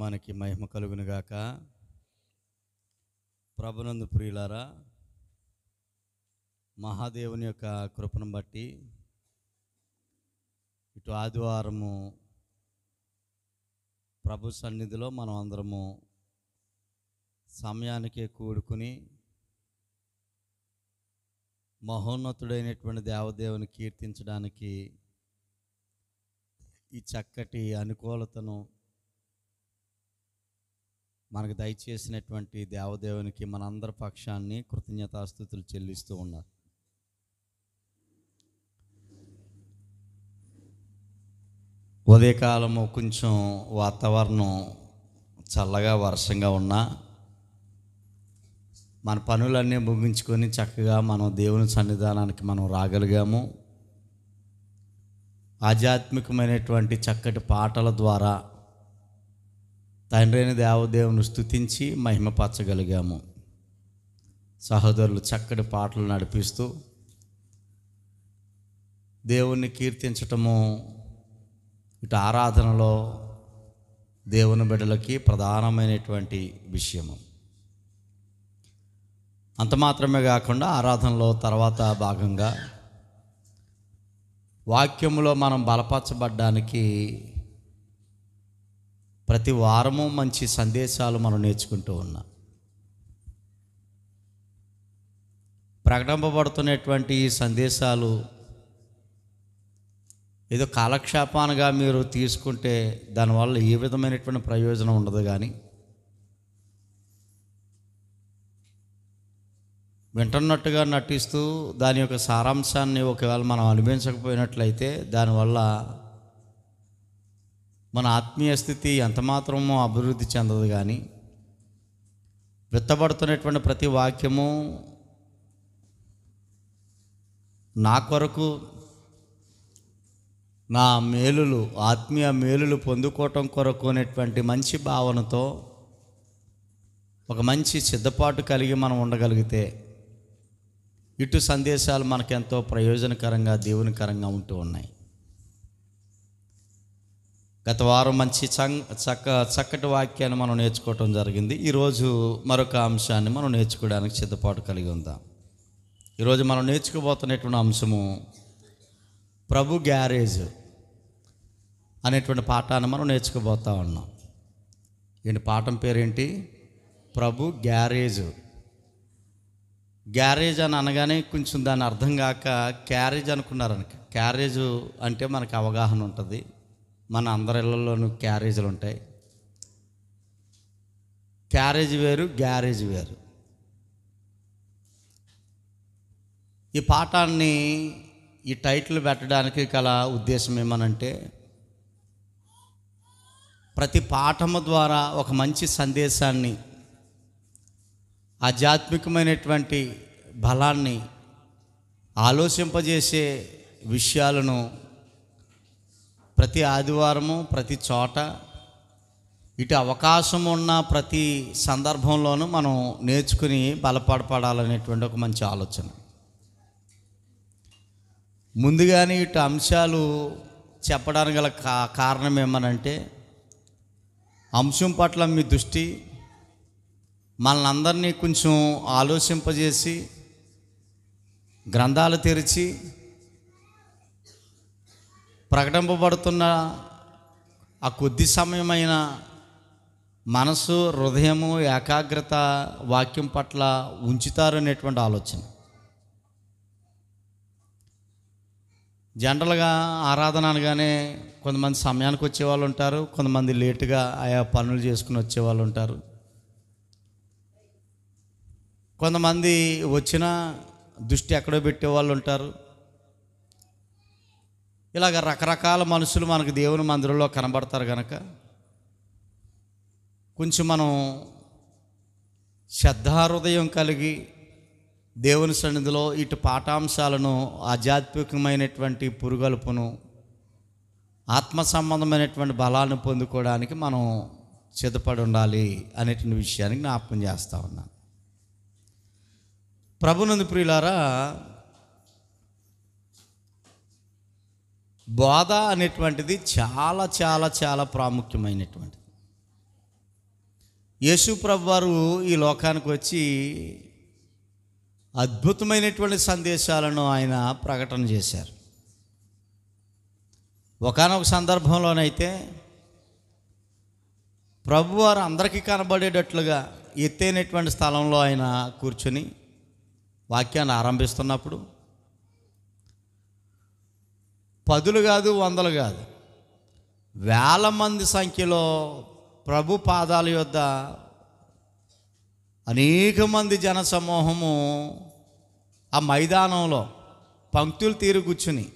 నామానికి మహిమ కలుగునుగాక. ప్రభునందు ప్రియులారా, మహాదేవుని యొక్క కృపను బట్టి ఇటు ఆదివారము ప్రభు సన్నిధిలో మనం అందరము సమయానికే కూడుకుని మహోన్నతుడైనటువంటి దేవదేవుని కీర్తించడానికి ఈ చక్కటి అనుకూలతను మనకు దయచేసినటువంటి దేవదేవునికి మనందరి పక్షాన్ని కృతజ్ఞతాస్తుతులు చెల్లిస్తూ ఉన్నారు. ఉదయకాలము కొంచెం వాతావరణం చల్లగా వర్షంగా ఉన్నా మన పనులన్నీ ముగించుకొని చక్కగా మనం దేవుని సన్నిధానానికి మనం రాగలిగాము. ఆధ్యాత్మికమైనటువంటి చక్కటి పాటల ద్వారా తండ్రి అయిన దేవదేవుని స్తుతించి మహిమపరచగలిగాము. సహోదరులు చక్కటి పాటలు నడిపిస్తూ దేవుణ్ణి కీర్తించటము ఇటు ఆరాధనలో దేవుని బిడ్డలకి ప్రధానమైనటువంటి విషయము. అంత మాత్రమే కాకుండా ఆరాధనలో తర్వాత భాగంగా వాక్యములో మనం బలపరచబడ్డానికి ప్రతి వారము మంచి సందేశాలు మనం నేర్చుకుంటూ ఉన్నాం. ప్రకటింపబడుతున్నటువంటి ఈ సందేశాలు ఏదో కాలక్షేపాలుగా మీరు తీసుకుంటే దానివల్ల ఏ విధమైనటువంటి ప్రయోజనం ఉండదు. కానీ వింటున్నట్టుగా నటిస్తూ దాని యొక్క సారాంశాన్ని ఒకవేళ మనం అనుభవించకపోయినట్లయితే దానివల్ల మన ఆత్మీయ స్థితి ఎంతమాత్రమో అభివృద్ధి చెందదు. కానీ విత్తబడుతున్నటువంటి ప్రతి వాక్యము నా కొరకు నా మేలులు ఆత్మీయ మేలులు పొందుకోవటం కొరకు అనేటువంటి మంచి భావనతో ఒక మంచి సిద్ధపాటు కలిగి మనం ఉండగలిగితే ఇటు సందేశాలు మనకెంతో ప్రయోజనకరంగా దేవునికరంగా ఉంటూ ఉన్నాయి. గత వారం మంచి చక్కటి వాక్యాన్ని మనం నేర్చుకోవటం జరిగింది. ఈరోజు మరొక అంశాన్ని మనం నేర్చుకోవడానికి సిద్ధపాటు కలిగి ఉందాం. ఈరోజు మనం నేర్చుకోబోతున్నటువంటి అంశము ప్రభు గ్యారేజ్ అనేటువంటి పాఠాన్ని మనం నేర్చుకోబోతా ఉన్నాం. ఏంటి పాఠం పేరేంటి? ప్రభు గ్యారేజ్. గ్యారేజ్ అని అనగానే కొంచెం దాని అర్థం కాక క్యారేజ్ అనుకున్నారనుక. క్యారేజ్ అంటే మనకు అవగాహన ఉంటుంది. మన అందరి ఇళ్ళల్లోనూ క్యారేజీలు ఉంటాయి. క్యారేజ్ వేరు, గ్యారేజ్ వేరు. ఈ పాఠాన్ని ఈ టైటిల్ పెట్టడానికి గల ఉద్దేశం ఏమనంటే, ప్రతి పాఠము ద్వారా ఒక మంచి సందేశాన్ని, ఆధ్యాత్మికమైనటువంటి బలాన్ని, ఆలోచింపజేసే విషయాలను ప్రతి ఆదివారము ప్రతి చోట ఇటు అవకాశం ఉన్న ప్రతి సందర్భంలోనూ మనం నేర్చుకుని బలపడపడాలనేటువంటి ఒక మంచి ఆలోచన. ముందుగానే ఇటు అంశాలు చెప్పడానికి గల కారణం ఏమనంటే, అంశం పట్ల మీ దృష్టి మనల్ని అందరినీ కొంచెం ఆలోచింపజేసి గ్రంథాలు తెరిచి ప్రకటింపబడుతున్న ఆ కొద్ది సమయమైన మనసు, హృదయము, ఏకాగ్రత వాక్యం పట్ల ఉంచుతారు అనేటువంటి ఆలోచన. జనరల్గా ఆరాధన అనగానే కొంతమంది సమయానికి వచ్చేవాళ్ళు ఉంటారు, కొంతమంది లేటుగా ఆయా పనులు చేసుకుని వచ్చేవాళ్ళు ఉంటారు. కొంతమంది వచ్చిన దృష్టి ఎక్కడో పెట్టేవాళ్ళు ఉంటారు. ఇలాగ రకరకాల మనుషులు మనకు దేవుని మందిరంలో కనబడతారు. కనుక కొంచెం మనం శ్రద్ధాహృదయం కలిగి దేవుని సన్నిధిలో ఇటు పాఠాంశాలను, ఆధ్యాత్మికమైనటువంటి పురుగలుపును, ఆత్మ సంబంధమైనటువంటి బలాన్ని పొందుకోవడానికి మనం సిద్ధపడి ఉండాలి అనేటువంటి విషయాన్ని జ్ఞాపకం చేస్తూ ఉన్నాను. ప్రభునందు ప్రియులారా, బోధ అనేటువంటిది చాలా చాలా చాలా ప్రాముఖ్యమైనటువంటిది. యేసు ప్రభు వారు ఈ లోకానికి వచ్చి అద్భుతమైనటువంటి సందేశాలను ఆయన ప్రకటన చేశారు. ఒకానొక సందర్భంలోనైతే ప్రభువారు అందరికీ కనబడేటట్లుగా ఎత్తైనటువంటి స్థలంలో ఆయన కూర్చొని వాక్యాన్ని ఆరంభిస్తున్నప్పుడు 10 కాదు 100 కాదు, వేల మంది సంఖ్యలో ప్రభు పాదాల యొద్ద అనేక మంది జన సమూహము ఆ మైదానంలో పంక్తులు తీరు కూర్చుని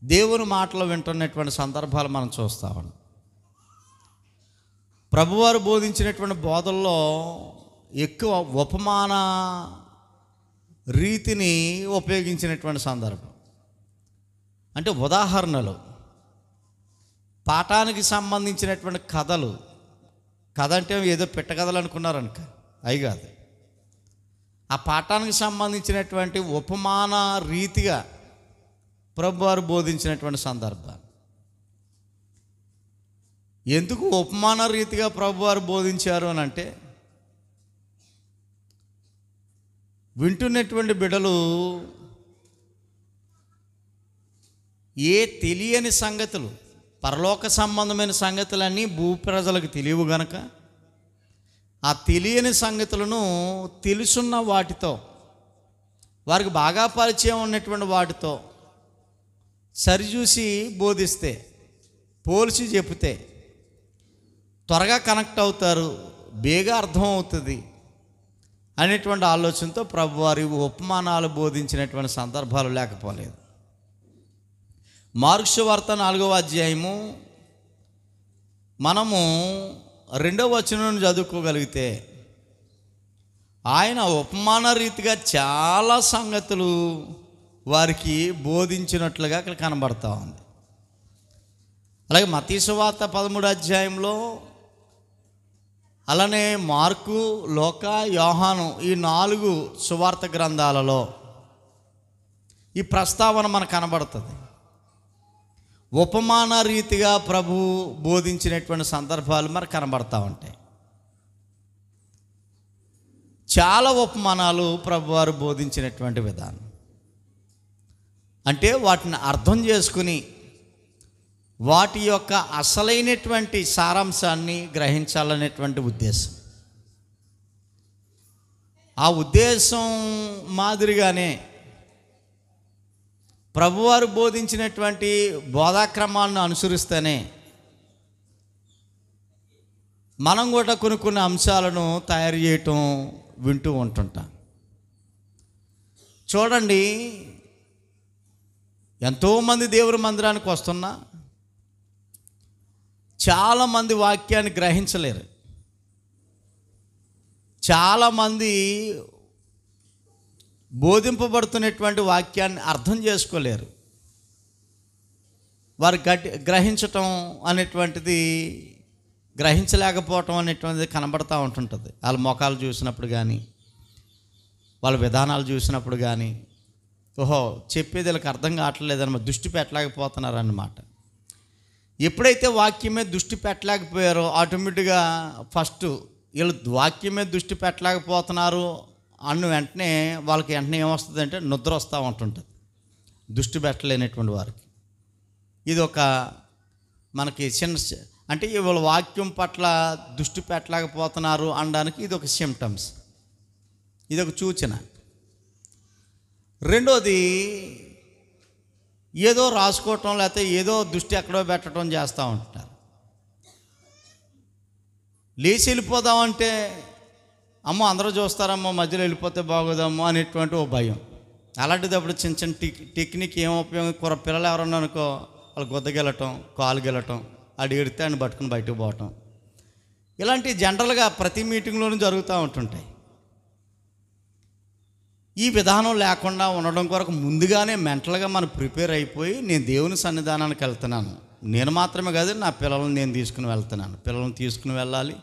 దేవుని మాటలు వింటున్నటువంటి సందర్భాలు మనం చూస్తా ఉన్నాం. ప్రభువారు బోధించినటువంటి బోధల్లో ఎక్కువ ఉపమాన రీతిని ఉపయోగించినటువంటి సందర్భం. అంటే ఉదాహరణలు, పాఠానికి సంబంధించినటువంటి కథలు. కథ అంటే ఏదో పెట్టకథలు అనుకున్నారనుక, అవి కాదు. ఆ పాఠానికి సంబంధించినటువంటి ఉపమాన రీతిగా ప్రభువారు బోధించినటువంటి సందర్భాలు. ఎందుకు ఉపమాన రీతిగా ప్రభువారు బోధించారు అని అంటే, వింటున్నటువంటి బిడ్డలు ఏ తెలియని సంగతులు, పరలోక సంబంధమైన సంగతులన్నీ భూ ప్రజలకు తెలియవు గనక ఆ తెలియని సంగతులను తెలుసున్న వాటితో, వారికి బాగా పరిచయం ఉన్నటువంటి వాటితో సరిచూసి బోధిస్తే, పోల్చి చెప్తే త్వరగా కనెక్ట్ అవుతారు, బేగా అర్థం అవుతుంది అనేటువంటి ఆలోచనతో ప్రభువారి ఉపమానాలు బోధించినటువంటి సందర్భాలు లేకపోలేదు. మార్కు సువార్త 4వ అధ్యాయము మనము 2వ వచనం చదువుకోగలిగితే ఆయన ఉపమాన రీతిగా చాలా సంగతులు వారికి బోధించినట్లుగా అక్కడ కనబడతా ఉంది. అలాగే మత్తయి సువార్త 13వ అధ్యాయంలో, అలానే మార్కు, లూకా, యోహాను ఈ 4 సువార్త గ్రంథాలలో ఈ ప్రస్తావన మనకు కనబడుతుంది. ఉపమాన రీతిగా ప్రభు బోధించినటువంటి సందర్భాలు మనకు కనబడతా ఉంటాయి. చాలా ఉపమానాలు ప్రభువారు బోధించినటువంటి విధానం. అంటే వాటిని అర్థం చేసుకుని వాటి యొక్క అసలైనటువంటి సారాంశాన్ని గ్రహించాలనేటువంటి ఉద్దేశం. ఆ ఉద్దేశం మాదిరిగానే ప్రభువారు బోధించినటువంటి బోధాక్రమాలను అనుసరిస్తేనే మనం కూడా కొన్ని అంశాలను తయారు చేయటం వింటూ ఉంటుంటాం. చూడండి, ఎంతోమంది దేవుని మందిరానికి వస్తున్నా చాలామంది వాక్యాన్ని గ్రహించలేరు. చాలామంది బోధింపబడుతున్నటువంటి వాక్యాన్ని అర్థం చేసుకోలేరు. వారు గ్రహించటం అనేటువంటిది, గ్రహించలేకపోవటం అనేటువంటిది కనబడతా ఉంటుంటుంది. వాళ్ళ ముఖాలు చూసినప్పుడు కానీ, వాళ్ళ విధానాలు చూసినప్పుడు కానీ, ఓహో చెప్పేది వీళ్ళకి అర్థం కావట్లేదన్నమాట, దృష్టి పెట్టలేకపోతున్నారు అన్నమాట. ఎప్పుడైతే వాక్యం మీద దృష్టి పెట్టలేకపోయారో ఆటోమేటిక్గా ఫస్ట్ వీళ్ళు వాక్యం మీద దృష్టి పెట్టలేకపోతున్నారు అన్న వెంటనే వాళ్ళకి వెంటనే ఏమొస్తుందంటే నిద్ర వస్తూ ఉంటుంటుంది, దృష్టి పెట్టలేనటువంటి వారికి. ఇది ఒక మనకి చిన్న, అంటే వీళ్ళ వాక్యం పట్ల దృష్టి పెట్టలేకపోతున్నారు అనడానికి ఇది ఒక సిమ్టమ్స్, ఇది ఒక సూచన. రెండోది, ఏదో రాసుకోవటం లేకపోతే ఏదో దృష్టి ఎక్కడో పెట్టడం చేస్తూ ఉంటారు. లేచి వెళ్ళిపోదామంటే అమ్మో అందరూ చూస్తారమ్మో, మధ్యలో వెళ్ళిపోతే బాగోదమ్మో అనేటువంటి ఓ భయం. అలాంటిదప్పుడు చిన్న చిన్న టెక్నిక్ ఏం ఉపయోగం, పిల్లలు ఎవరన్నా అనుకో, వాళ్ళు గుద్దగెళ్ళటం, కాలు గెలటం, ఆడు ఎడితే ఆయన పట్టుకుని బయటకు పోవటం, ఇలాంటివి జనరల్గా ప్రతి మీటింగ్లోనూ జరుగుతూ ఉంటుంటాయి. ఈ విధానం లేకుండా ఉండడం కొరకు ముందుగానే మెంటల్గా మనం ప్రిపేర్ అయిపోయి, నేను దేవుని సన్నిధానానికి వెళ్తున్నాను, నేను మాత్రమే కాదు నా పిల్లలను నేను తీసుకుని వెళ్తున్నాను, పిల్లలను తీసుకుని వెళ్ళాలి,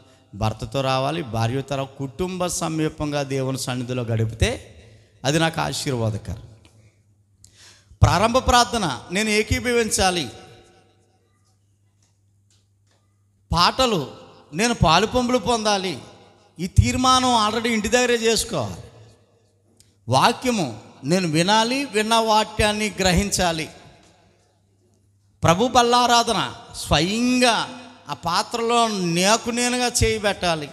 భర్తతో రావాలి, భార్యతో రావాలి, కుటుంబ సమీపంగా దేవుని సన్నిధిలో గడిపితే అది నాకు ఆశీర్వాదకరం. ప్రారంభ ప్రార్థన నేను ఏకీభవించాలి, పాటలు నేను పాలు పంపులు పొందాలి. ఈ తీర్మానం ఆల్రెడీ ఇంటి దగ్గరే చేసుకోవాలి. వాక్యము నేను వినాలి, విన్న వాక్యాన్ని గ్రహించాలి. ప్రభు బల్లారాధన స్వయంగా ఆ పాత్రలో నేనుగా చేయబెట్టాలి.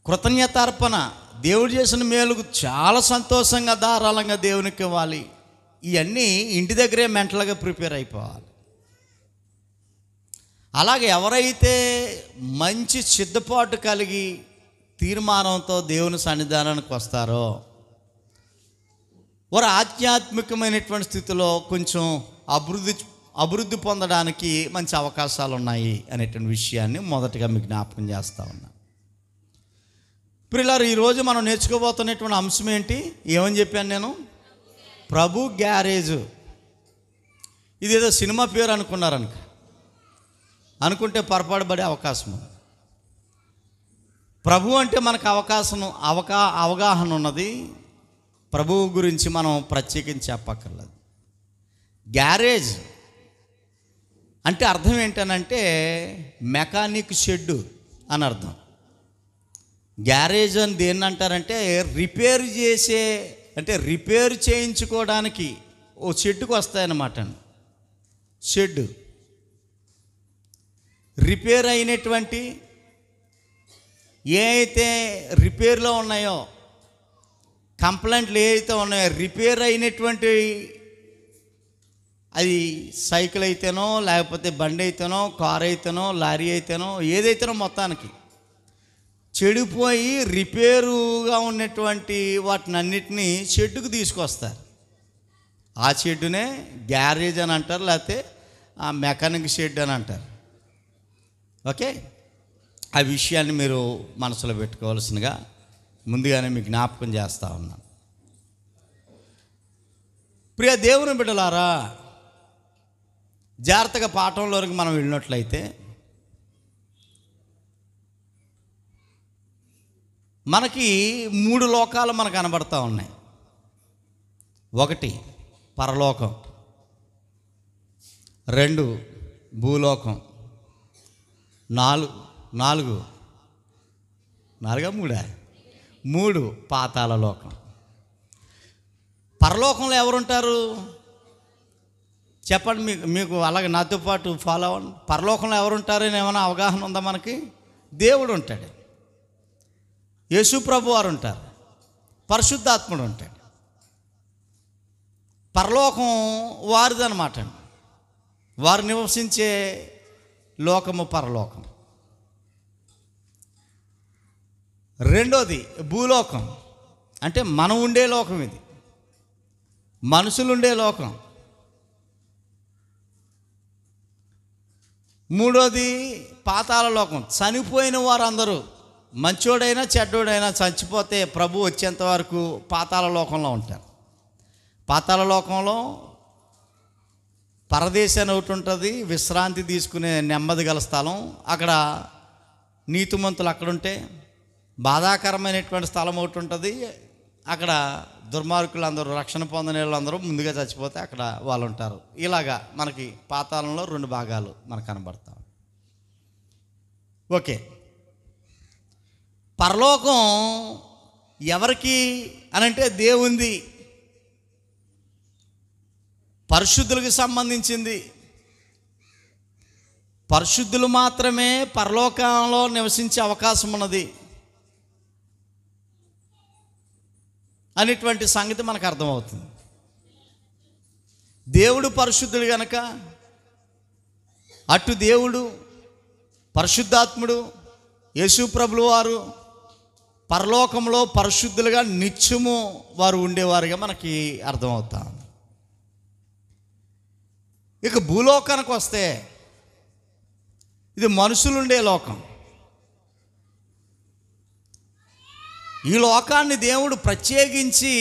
కృతజ్ఞతార్పణ దేవుడు చేసిన మేలుకు చాలా సంతోషంగా ధారాళంగా దేవునికి ఇవ్వాలి. ఇవన్నీ ఇంటి దగ్గరే మెంటల్గా ప్రిపేర్ అయిపోవాలి. అలాగే ఎవరైతే మంచి సిద్ధపాటు కలిగి తీర్మానంతో దేవుని సన్నిధానానికి వస్తారో వారు ఆధ్యాత్మికమైనటువంటి స్థితిలో కొంచెం అభివృద్ధి పొందడానికి మంచి అవకాశాలు ఉన్నాయి అనేటువంటి విషయాన్ని మొదటగా మీకు జ్ఞాపకం చేస్తూ ఉన్నా. ప్రియులారు, ఈరోజు మనం నేర్చుకోబోతున్నటువంటి అంశం ఏంటి? ఏమని చెప్పాను నేను? ప్రభు గ్యారేజ్. ఇదేదో సినిమా పేరు అనుకుంటే పొరపాటు పడే అవకాశం ఉంది. ప్రభు అంటే మనకు అవగాహన ఉన్నది. ప్రభువు గురించి మనం ప్రత్యేకించి చెప్పక్కర్లేదు. గ్యారేజ్ అంటే అర్థం ఏంటనంటే మెకానిక్ షెడ్ అని అర్థం. గ్యారేజ్ అని దేన్ని అంటారంటే రిపేర్ చేయించుకోవడానికి ఓ షెడ్కి వస్తాయన్నమాట. షెడ్ రిపేర్ అయినటువంటి ఏ అయితే రిపేర్లో ఉన్నాయో, కంప్లైంట్లు ఏ అయితే ఉన్నాయో, రిపేర్ అయినటువంటి అది సైకిల్ అయితేనో, లేకపోతే బండి అయితేనో, కారు అయితేనో, లారీ అయితేనో, ఏదైతేనో మొత్తానికి చెడిపోయి రిపేరుగా ఉన్నటువంటి వాటిని అన్నిటినీ షెడ్డుకు తీసుకొస్తారు. ఆ షెడ్డునే గ్యారేజ్ అని అంటారు, లేకపోతే ఆ మెకానిక్ షెడ్ అని అంటారు. ఓకే, ఆ విషయాన్ని మీరు మనసులో పెట్టుకోవాల్సిందిగా ముందుగానే మీకు జ్ఞాపకం చేస్తూ ఉన్నాను. ప్రియ దేవుని బిడ్డలారా, జాగ్రత్తగా పాఠంలోకి మనం వెళ్ళినట్లయితే మనకి 3 లోకాలు మనకు కనబడతా ఉన్నాయి. 1 పరలోకం, 2 భూలోకం, 4 3 పాతాళ లోకం. పరలోకంలో ఎవరుంటారు చెప్పండి? మీకు అలాగే నాతో పాటు ఫాలో అవ్వండి. పరలోకంలో ఎవరుంటారని ఏమైనా అవగాహన ఉందా మనకి? దేవుడు ఉంటాడు, యేసు ప్రభు వారు ఉంటారు, పరిశుద్ధాత్ముడు ఉంటాడు. పరలోకం వారిదన్నమాట. వారు నివసించే లోకము పరలోకం. 2 భూలోకం, అంటే మనం ఉండే లోకం. ఇది మనుషులు ఉండే లోకం. 3 పాతాళ లోకం. చనిపోయిన వారందరూ, మంచోడైనా చెడ్డోడైనా చచ్చిపోతే ప్రభు వచ్చేంత వరకు పాతాళ లోకంలో ఉంటారు. పాతాళ లోకంలో పరదేశం ఒకటి ఉంటుంది, విశ్రాంతి తీసుకునే నెమ్మది గల స్థలం. అక్కడ నీతిమంతులు అక్కడుంటే, బాధాకరమైనటువంటి స్థలం ఒకటి ఉంటుంది. అక్కడ దుర్మార్గులు అందరూ, రక్షణ పొందని వాళ్ళందరూ ముందుగా చచ్చిపోతే అక్కడ వాళ్ళు ఉంటారు. ఇలాగా మనకి పాతాళంలో 2 భాగాలు మనకు కనబడతాం. ఓకే, పరలోకం ఎవరికి అనంటే దేవుంది, పరిశుద్ధులకు సంబంధించింది. పరిశుద్ధులు మాత్రమే పరలోకంలో నివసించే అవకాశం ఉన్నది అనేటువంటి సంగతి మనకు అర్థమవుతుంది. దేవుడు పరిశుద్ధుడు గనక అటు దేవుడు, పరిశుద్ధాత్ముడు, యేసు ప్రభులు వారు పరలోకంలో పరిశుద్ధులుగా నిత్యము వారు ఉండేవారుగా మనకి అర్థమవుతాం. ఇక భూలోకానికి వస్తే ఇది మనుషులుండే లోకం. ఈ లోకాన్ని దేవుడు ప్రత్యేకించి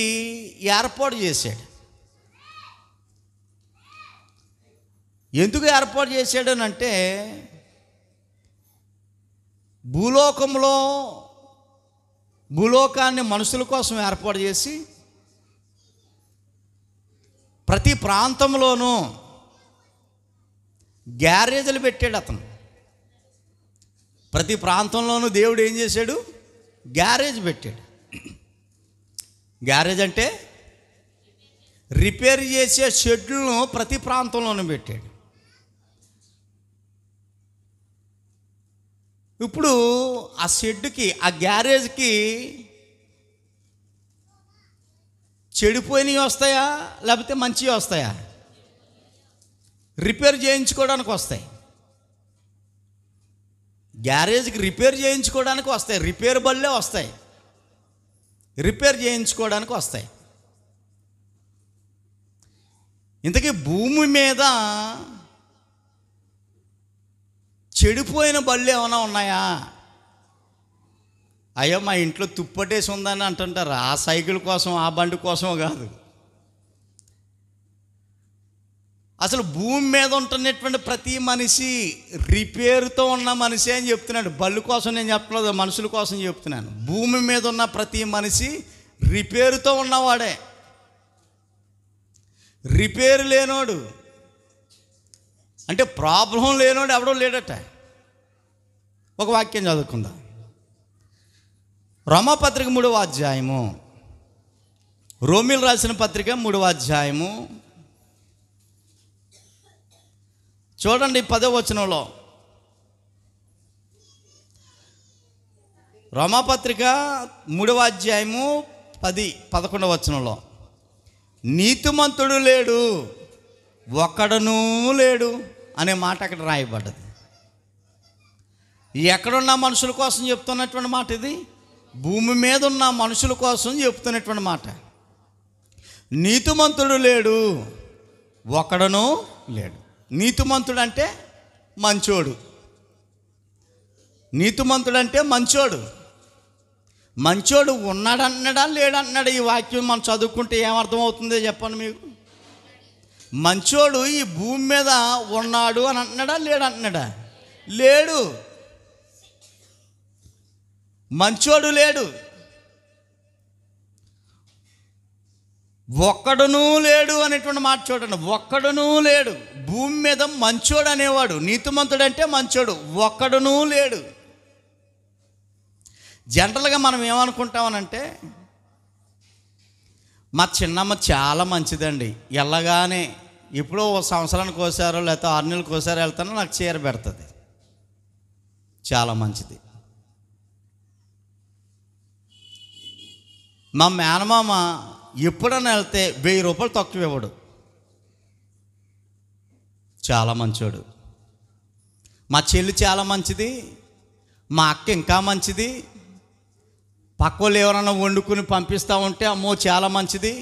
ఏర్పాటు చేశాడు. ఎందుకు ఏర్పాటు చేశాడనంటే, భూలోకాన్ని మనుషుల కోసం ఏర్పాటు చేసి ప్రతి ప్రాంతంలోనూ గ్యారేజీలు పెట్టాడు అతను. ప్రతి ప్రాంతంలోనూ దేవుడు ఏం చేశాడు? గ్యారేజ్ పెట్టాడు. గ్యారేజ్ అంటే రిపేర్ చేసే షెడ్లను ప్రతి ప్రాంతంలోనూ పెట్టాడు. ఇప్పుడు ఆ షెడ్కి, ఆ గ్యారేజ్కి చెడిపోయినవి వస్తాయా లేకపోతే మంచివి వస్తాయా? రిపేర్ చేయించుకోవడానికి వస్తాయి. గ్యారేజ్కి రిపేర్ చేయించుకోవడానికి వస్తాయి. రిపేర్ బళ్ళే వస్తాయి, రిపేర్ చేయించుకోవడానికి వస్తాయి. ఇంతకీ భూమి మీద చెడిపోయిన బళ్ళు ఏమైనా ఉన్నాయా? అయ్యో మా ఇంట్లో తుప్పటేసి ఉందని అంటుంటారు. ఆ సైకిల్ కోసం, ఆ బండి కోసమో కాదు. అసలు భూమి మీద ఉంటున్నటువంటి ప్రతి మనిషి రిపేరుతో ఉన్న మనిషి అని చెప్తున్నాడు. బళ్ళు కోసం నేను చెప్పలేదు, మనుషుల కోసం చెప్తున్నాను. భూమి మీద ఉన్న ప్రతి మనిషి రిపేరుతో ఉన్నవాడే. రిపేరు లేనోడు అంటే ప్రాబ్లం లేనోడు ఎవడో లేడట. ఒక వాక్యం చదువుకుందాం. రోమాపత్రిక 3వ అధ్యాయము, రోమీలు రాసిన పత్రిక 3వ అధ్యాయము చూడండి 10వ వచనంలో. రోమాపత్రిక 3వ అధ్యాయము 10-11వ వచనంలో, నీతిమంతుడు లేడు, ఒక్కడనూ లేడు అనే మాట అక్కడ రాయబడ్డది. ఎక్కడున్న మనుషుల కోసం చెప్తున్నటువంటి మాట ఇది. భూమి మీద ఉన్న మనుషుల కోసం చెప్తున్నటువంటి మాట. నీతిమంతుడు లేడు, ఒక్కడనూ లేడు. నీతిమంతుడు అంటే మంచోడు. నీతిమంతుడు అంటే మంచోడు. మంచోడు ఉన్నాడన్నాడా లేడన్నాడా? ఈ వాక్యం మనం చదువుకుంటే ఏమర్థమవుతుందో చెప్పండి మీకు. మంచోడు ఈ భూమి మీద ఉన్నాడు అని అంటున్నాడా లేడంటున్నాడా? లేడు. మంచోడు లేడు, ఒక్కడునూ లేడు అనేటువంటి మాట చూడండి. ఒక్కడునూ లేడు. భూమి మీద మంచోడు అనేవాడు, నీతిమంతుడు అంటే మంచోడు, ఒక్కడునూ లేడు. జనరల్గా మనం ఏమనుకుంటామనంటే, మా చిన్నమ్మ చాలా మంచిదండి, వెళ్ళగానే ఎప్పుడో సంవత్సరానికి కోసారో లేకపోతే 6 నెలలకు కోసారో వెళ్తానో నాకు చీర పెడుతుంది, చాలా మంచిది. మా మేనమామ ఎప్పుడైనా వెళ్తే 1000 రూపాయలు తక్కువ ఇవ్వడు, చాలా మంచోడు. మా చెల్లి చాలా మంచిది, మా అక్క ఇంకా మంచిది. పక్క వాళ్ళు ఎవరైనా వండుకుని పంపిస్తూ ఉంటే అమ్మో చాలా మంచిది,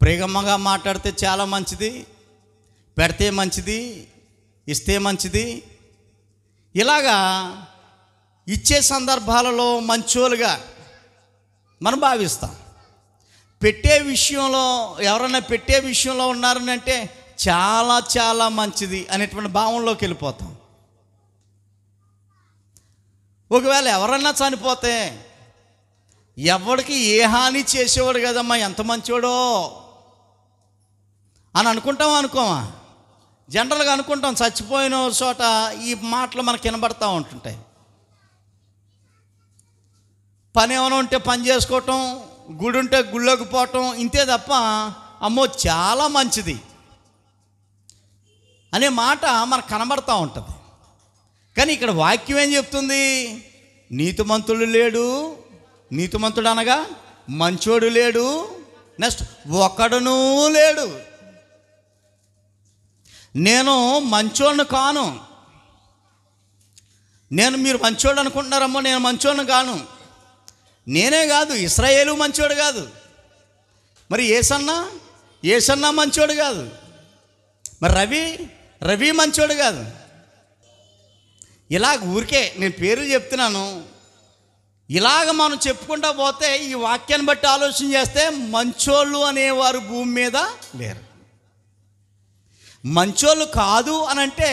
ప్రేమగా మాట్లాడితే చాలా మంచిది, పెడితే మంచిది, ఇస్తే మంచిది. ఇలాగా ఇచ్చే సందర్భాలలో మంచోలుగా మనం భావిస్తాం. పెట్టే విషయంలో ఎవరైనా పెట్టే విషయంలో ఉన్నారని అంటే చాలా చాలా మంచిది అనేటువంటి భావంలోకి వెళ్ళిపోతాం. ఒకవేళ ఎవరన్నా చనిపోతే ఎవరికి ఏ హాని చేసేవాడు కదమ్మా, ఎంత మంచివాడో అని అనుకోమా? జనరల్గా అనుకుంటాం. చచ్చిపోయిన చోట ఈ మాటలు మనకు వినబడతా ఉంటుంటాయి. పని ఏమైనా ఉంటే పని చేసుకోవటం, గుడి ఉంటే గుళ్ళోకి పోవటం, ఇంతే తప్ప అమ్మో చాలా మంచిది అనే మాట మనకు కనబడతా ఉంటుంది. కానీ ఇక్కడ వాక్యం ఏం చెప్తుంది? నీతిమంతుడు లేడు, నీతిమంతుడు అనగా మంచోడు లేడు, నెక్స్ట్ ఒక్కడునూ లేడు. నేను మంచోడిని కాను. మీరు మంచోడు అనుకుంటున్నారమ్మో, నేను మంచోడిని కాను. నేనే కాదు, ఇశ్రాయేలు మంచోడు కాదు. మరి ఏసన్నా మంచోడు కాదు. మరి రవి మంచోడు కాదు. ఇలాగ ఊరికే నేను పేర్లు చెప్తున్నాను. ఇలాగ మనం చెప్పుకుంటా పోతే ఈ వాక్యాన్ని బట్టి ఆలోచన చేస్తే మంచోళ్ళు అనేవారు భూమి మీద లేరు. మంచోళ్ళు కాదు అని అంటే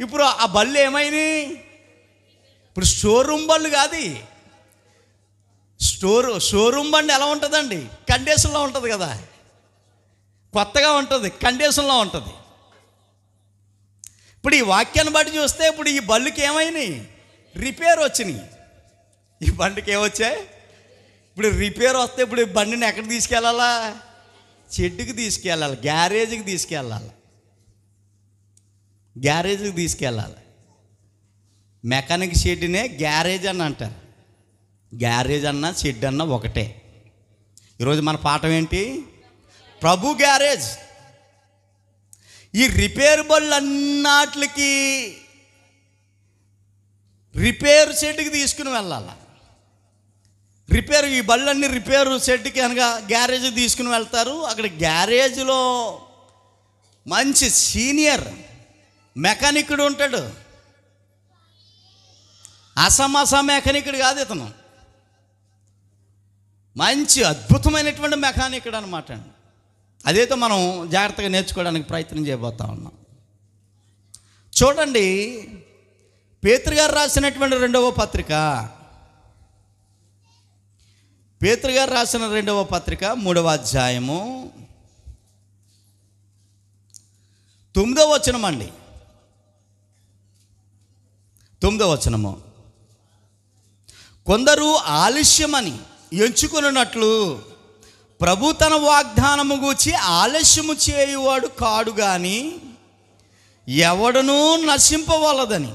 ఇప్పుడు ఆ బళ్ళు ఏమైనాయి? ఇప్పుడు షోరూమ్ బళ్ళు కాదు. షోరూమ్ బండి ఎలా ఉంటుందండి? కండిషన్లో ఉంటుంది కదా, కొత్తగా ఉంటుంది, కండిషన్లో ఉంటుంది. ఇప్పుడు ఈ వాక్యాన్ని బట్టి చూస్తే ఇప్పుడు ఈ బళ్ళుకి ఏమైనాయి? రిపేర్ వచ్చినాయి. ఈ బండికి ఏమొచ్చాయి? ఇప్పుడు రిపేర్ వస్తే ఇప్పుడు ఈ బండిని ఎక్కడ తీసుకెళ్ళాలా? షెడ్డుకి తీసుకెళ్ళాలి, గ్యారేజ్కి తీసుకెళ్ళాలి, గ్యారేజ్కి తీసుకెళ్ళాలి. మెకానిక్ షెడ్నే గ్యారేజ్ అని అంటారు. గ్యారేజ్ అన్నా షెడ్ అన్నా ఒకటే. ఈరోజు మన పాఠం ఏంటి? ప్రభు గ్యారేజ్. ఈ రిపేర్ బళ్ళు అన్నిటికి రిపేర్ షెడ్కి తీసుకుని వెళ్ళాలి. ఈ బళ్ళన్నీ రిపేర్ షెడ్కి అనగా గ్యారేజ్కి తీసుకుని వెళ్తారు. అక్కడ గ్యారేజ్లో మంచి సీనియర్ మెకానికుడు ఉంటాడు. అసమస మెకానికుడు కాదు ఇతను, మంచి అద్భుతమైనటువంటి మెకానికుడు అనమాట. అదైతే మనం జాగ్రత్తగా నేర్చుకోవడానికి ప్రయత్నం చేయబోతా ఉన్నాం. చూడండి, పేతురు గారు రాసినటువంటి 2వ పత్రిక, పేతురు గారు రాసిన 2వ పత్రిక 3వ అధ్యాయము 9వ వచనం అండి. 9వ వచనము, కొందరు ఆలస్యమని ఎంచుకున్నట్లు ప్రభు తన వాగ్దానము గూర్చి ఆలస్యము చేయువాడు కాడు గాని ఎవడునూ నశింపవలదని,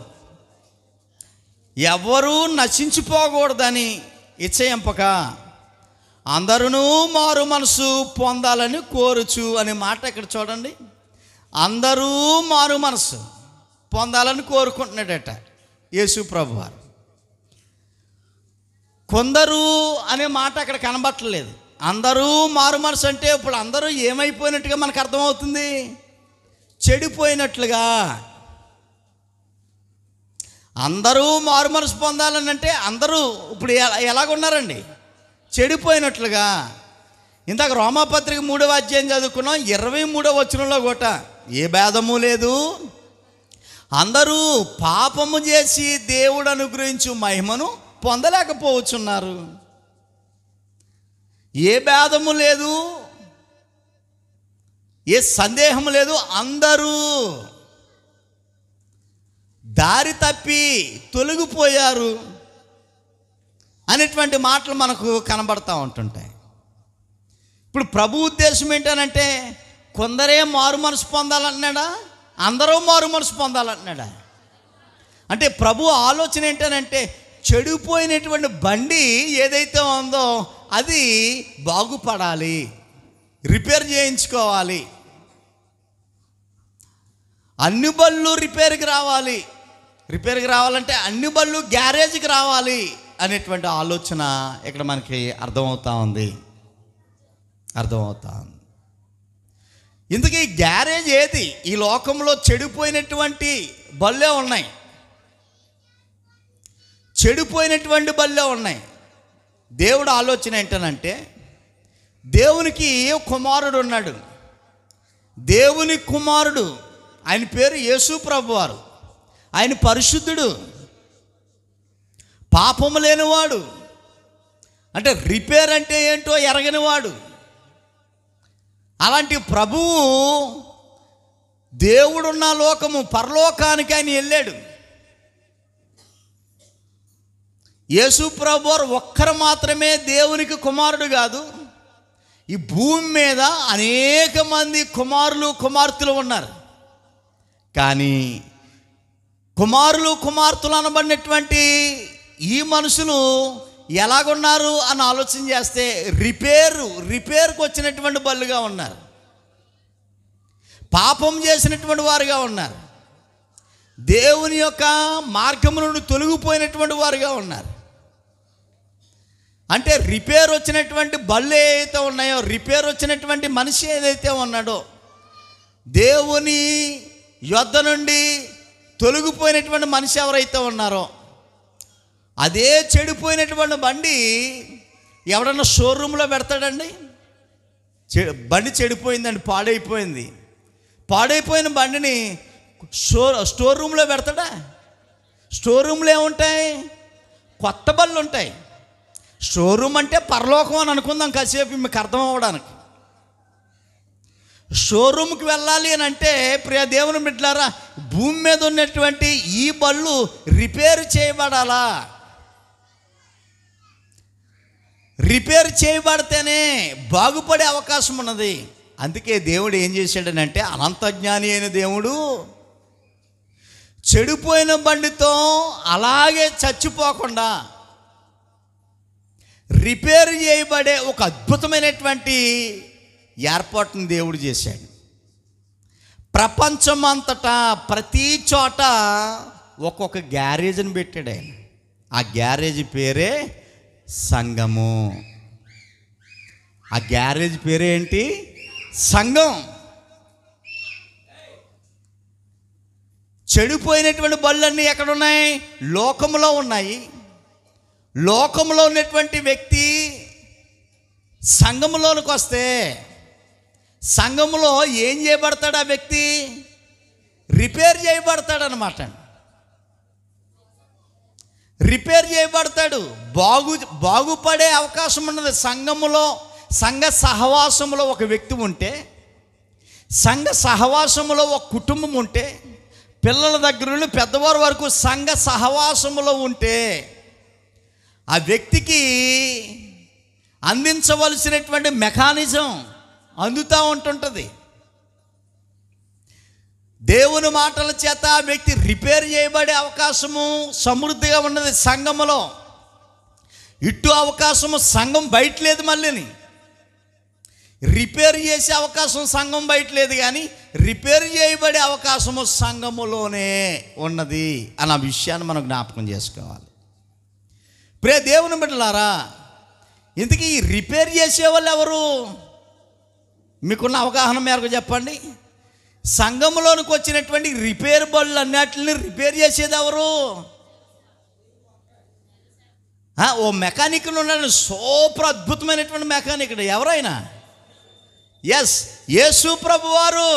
ఎవరూ నశించిపోకూడదని ఇచ్చయింపక అందరూ మారు మనసు పొందాలని కోరుచు అనే మాట ఇక్కడ చూడండి. అందరూ మారు మనసు పొందాలని కోరుకుంటున్నాడట యేసు ప్రభు వారు. కొందరు అనే మాట అక్కడ కనబట్టలేదు. అందరూ మారు మనసు అంటే ఇప్పుడు అందరూ ఏమైపోయినట్టుగా మనకు అర్థమవుతుంది? చెడిపోయినట్లుగా. అందరూ మారు మనసు పొందాలని అంటే అందరూ ఇప్పుడు ఎలాగున్నారండి? చెడిపోయినట్లుగా. ఇందాక రోమాపత్రిక 3వ అధ్యాయం చదువుకున్నాం. 23వ వచనంలో కూడా ఏ భేదము లేదు, అందరూ పాపము చేసి దేవుడు అనుగ్రహించు మహిమను పొందలేకపోవచ్చున్నారు. ఏ భేదము లేదు, ఏ సందేహం లేదు, అందరూ దారి తప్పి తొలగిపోయారు అనేటువంటి మాటలు మనకు కనబడతా ఉంటుంటాయి. ఇప్పుడు ప్రభు ఉద్దేశం ఏంటనంటే కొందరే మారు మనసు పొందాలంటున్నాడా? అందరూ మారు మనసు పొందాలంటున్నాడా? అంటే ప్రభు ఆలోచన ఏంటనంటే చెడిపోయినటువంటి బండి ఏదైతే ఉందో అది బాగుపడాలి, రిపేర్ చేయించుకోవాలి, అన్ని బళ్ళు రిపేర్కి రావాలి. రిపేర్కి రావాలంటే అన్ని బళ్ళు గ్యారేజ్కి రావాలి అనేటువంటి ఆలోచన ఇక్కడ మనకి అర్థమవుతా ఉంది. ఇందుకే గ్యారేజ్ ఏది? ఈ లోకంలో చెడిపోయినటువంటి బళ్ళే ఉన్నాయి, చెడిపోయినటువంటి బళ్ళే ఉన్నాయి. దేవుడు ఆలోచన ఏంటనంటే దేవునికి కుమారుడు ఉన్నాడు. దేవుని కుమారుడు, ఆయన పేరు యేసు ప్రభు వారు. ఆయన పరిశుద్ధుడు, పాపము లేనివాడు, అంటే రిపేర్ అంటే ఏంటో ఎరగనివాడు. అలాంటి ప్రభువు దేవుడున్న లోకము పరలోకానికి ఆయన వెళ్ళాడు. యేసు ప్రభు వారు ఒక్కరు మాత్రమే దేవునికి కుమారుడు కాదు. ఈ భూమి మీద అనేక మంది కుమారులు కుమార్తెలు ఉన్నారు. కానీ కుమారులు కుమార్తెలు అనబడినటువంటి ఈ మనుషులు ఎలాగున్నారు అని ఆలోచన చేస్తే రిపేర్కి వచ్చినటువంటి బళ్ళుగా ఉన్నారు, పాపం చేసినటువంటి వారుగా ఉన్నారు, దేవుని యొక్క మార్గము నుండి తొలగిపోయినటువంటి వారుగా ఉన్నారు. అంటే రిపేర్ వచ్చినటువంటి బళ్ళు ఏదైతే ఉన్నాయో, రిపేర్ వచ్చినటువంటి మనిషి ఏదైతే ఉన్నాడో, దేవుని యొద్ద నుండి తొలగిపోయినటువంటి మనిషి ఎవరైతే ఉన్నారో, అదే చెడిపోయినటువంటి బండి ఎవడన్నా షోరూంలో పెడతాడండి? బండి చెడిపోయిందండి, పాడైపోయిన బండిని స్టోర్ రూమ్లో పెడతాడా? స్టోర్ రూమ్లో ఏముంటాయి? కొత్త బళ్ళు ఉంటాయి. షోరూమ్ అంటే పరలోకం అని అనుకుందాం కాసేపు మీకు అర్థం అవ్వడానికి. షోరూమ్కి వెళ్ళాలి అని అంటే ప్రియ దేవుని బిడ్డలారా, భూమి మీద ఉన్నటువంటి ఈ బళ్ళు రిపేర్ చేయబడాలా. రిపేర్ చేయబడితేనే బాగుపడే అవకాశం ఉన్నది. అందుకే దేవుడు ఏం చేశాడనంటే, అనంత జ్ఞాని అయిన దేవుడు చెడిపోయిన బండితో అలాగే చచ్చిపోకుండా రిపేర్ చేయబడే ఒక అద్భుతమైనటువంటి ఏర్పాటును దేవుడు చేశాడు. ప్రపంచం అంతటా ప్రతి చోట ఒక్కొక్క గ్యారేజ్ని పెట్టాడు ఆయన. ఆ గ్యారేజ్ పేరే సంఘము. ఆ గ్యారేజ్ పేరేంటి? సంఘం. చెడిపోయినటువంటి బళ్ళన్నీ ఎక్కడున్నాయి? లోకంలో ఉన్నాయి. లోకంలో ఉన్నటువంటి వ్యక్తి సంఘములోనికి వస్తే సంఘములో ఏం చేయబడతాడు? ఆ వ్యక్తి రిపేర్ చేయబడతాడు అన్నమాట. రిపేర్ చేయబడతాడు, బాగుపడే అవకాశం ఉన్నది. సంఘములో, సంఘ సహవాసములో ఒక వ్యక్తి ఉంటే, సంఘ సహవాసములో ఒక కుటుంబం ఉంటే, పిల్లల దగ్గర నుండి పెద్దవారి వరకు సంఘ సహవాసములో ఉంటే ఆ వ్యక్తికి అందించవలసినటువంటి మెకానిజం అందుతూ ఉంటుంటుంది. దేవుని మాటల చేత ఆ వ్యక్తి రిపేర్ చేయబడే అవకాశము సమృద్ధిగా ఉన్నది సంఘములో. ఇటు అవకాశము సంఘం బయట లేదు, మళ్ళీని రిపేర్ చేసే అవకాశం సంఘం బయట లేదు, కానీ రిపేర్ చేయబడే అవకాశము సంఘములోనే ఉన్నది అన్న విషయాన్ని మనం జ్ఞాపకం చేసుకోవాలి. ప్రియ దేవుని బిడ్డలారా, ఇంతకీ ఈ రిపేర్ చేసేవాళ్ళు ఎవరు? మీకున్న అవగాహన మేరకు చెప్పండి. సంఘంలోనికి వచ్చినటువంటి రిపేర్ బళ్ళు అన్నిటిని రిపేర్ చేసేది ఎవరు? ఓ మెకానిక్ ఉన్నాడు, సూపర్ అద్భుతమైనటువంటి మెకానిక్. ఎవరైనా? ఎస్, యేసు ప్రభు వారు.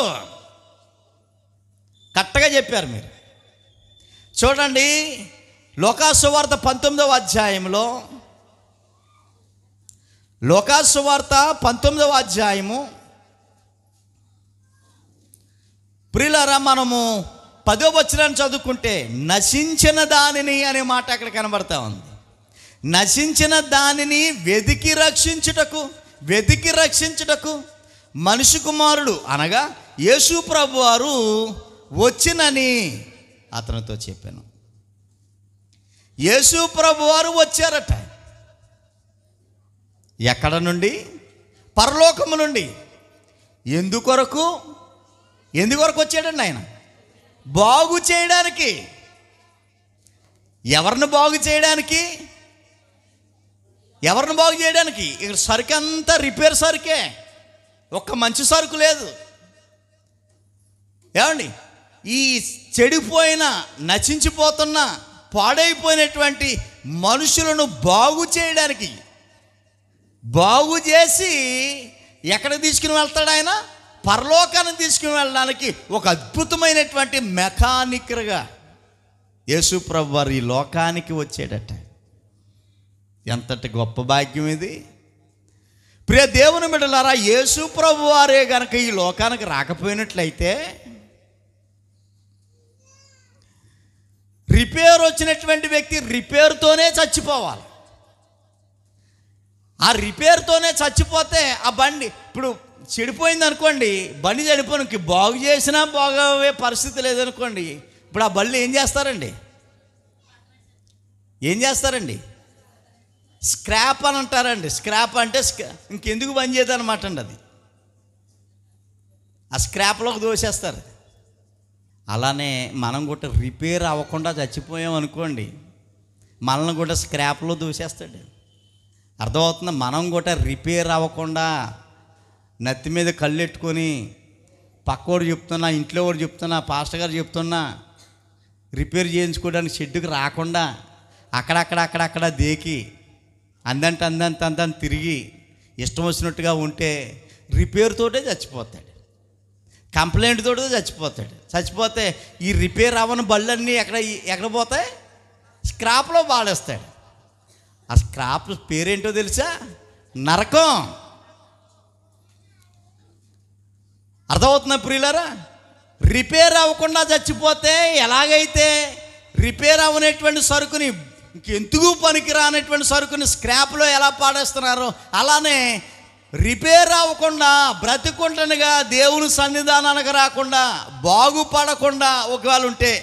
కరెక్ట్గా చెప్పారు మీరు. చూడండి, లోకాసు సువార్త 19వ అధ్యాయంలో, లోకాసు సువార్త 19వ అధ్యాయము, ప్రియులారా, మనము 10వ వచనాన్ని చదువుకుంటే నశించిన దానిని అనే మాట అక్కడ కనబడతా ఉంది. నశించిన దానిని వెదికి రక్షించుటకు మనిషి కుమారుడు అనగా యేసు ప్రభు వారు వచ్చినని అతనితో చెప్పాను. యేసు ప్రభు వారు వచ్చారట. ఎక్కడ నుండి? పరలోకము నుండి. ఎందుకొరకు వచ్చాడండి ఆయన? బాగు చేయడానికి. ఎవరిని బాగు చేయడానికి? ఇక్కడ సరుకు అంతా రిపేర్ సరుకే, ఒక్క మంచి సరుకు లేదు. ఏమండి, ఈ చెడిపోయిన, నశించిపోతున్న, పాడైపోయినటువంటి మనుషులను బాగు చేయడానికి, బాగు చేసి ఎక్కడికి తీసుకుని వెళ్తాడు ఆయన? పరలోకాన్ని తీసుకుని వెళ్ళడానికి ఒక అద్భుతమైనటువంటి మెకానిక్గా యేసు ప్రభు వారు ఈ లోకానికి వచ్చాడట. ఎంతటి గొప్ప భాగ్యం ఇది! ప్రియ దేవుని బిడ్డలారా, యేసు ప్రభు వారే గనక ఈ లోకానికి రాకపోయినట్లయితే, రిపేర్ వచ్చినటువంటి వ్యక్తి రిపేర్తోనే చచ్చిపోవాలి. ఆ రిపేర్తోనే చచ్చిపోతే ఆ బండి ఇప్పుడు చెడిపోయింది అనుకోండి, బండి చెడిపోయిన బాగు చేసినా బాగోవే పరిస్థితి లేదనుకోండి, ఇప్పుడు ఆ బళ్ళు ఏం చేస్తారండి? స్క్రాప్ అని అంటారండి. స్క్రాప్ అంటే ఇంకెందుకు పని చేయదు అనమాట అండి. అది ఆ స్క్రాప్లోకి దోసేస్తారు. అలానే మనం కూడా రిపేర్ అవ్వకుండా చచ్చిపోయాం అనుకోండి, మనల్ని కూడా స్క్రాప్లో దోసేస్తాడు. అర్థమవుతుందా? మనం కూడా రిపేర్ అవ్వకుండా నత్తి మీద కళ్ళెట్టుకొని పక్కోడు చెప్తున్నా, ఇంట్లో కూడా చెప్తున్నా, పాస్టర్ గారు చెప్తున్నా, రిపేర్ చేయించుకోవడానికి షెడ్డుకి రాకుండా అక్కడక్కడ దేకి అందంత తిరిగి ఇష్టం వచ్చినట్టుగా ఉంటే రిపేర్ తోటే చచ్చిపోతాడు, కంప్లైంట్ తోటే చచ్చిపోతే ఈ రిపేర్ అవ్వని బళ్ళన్నీ ఎక్కడ పోతాయి? స్క్రాప్లో పాడేస్తాడు. ఆ స్క్రాప్ పేరేంటో తెలుసా? నరకం. అర్థమవుతున్నా ప్రియులారా? రిపేర్ అవ్వకుండా చచ్చిపోతే ఎలాగైతే రిపేర్ అవ్వనటువంటి సరుకుని, ఇంకెందుకు పనికిరానటువంటి సరుకుని స్క్రాప్లో ఎలా పాడేస్తున్నారో అలానే రిపేర్ అవ్వకుండా బ్రతికుంటనుగా దేవుని సన్నిధానానికి రాకుండా బాగుపడకుండా ఒకవేళ ఉంటే,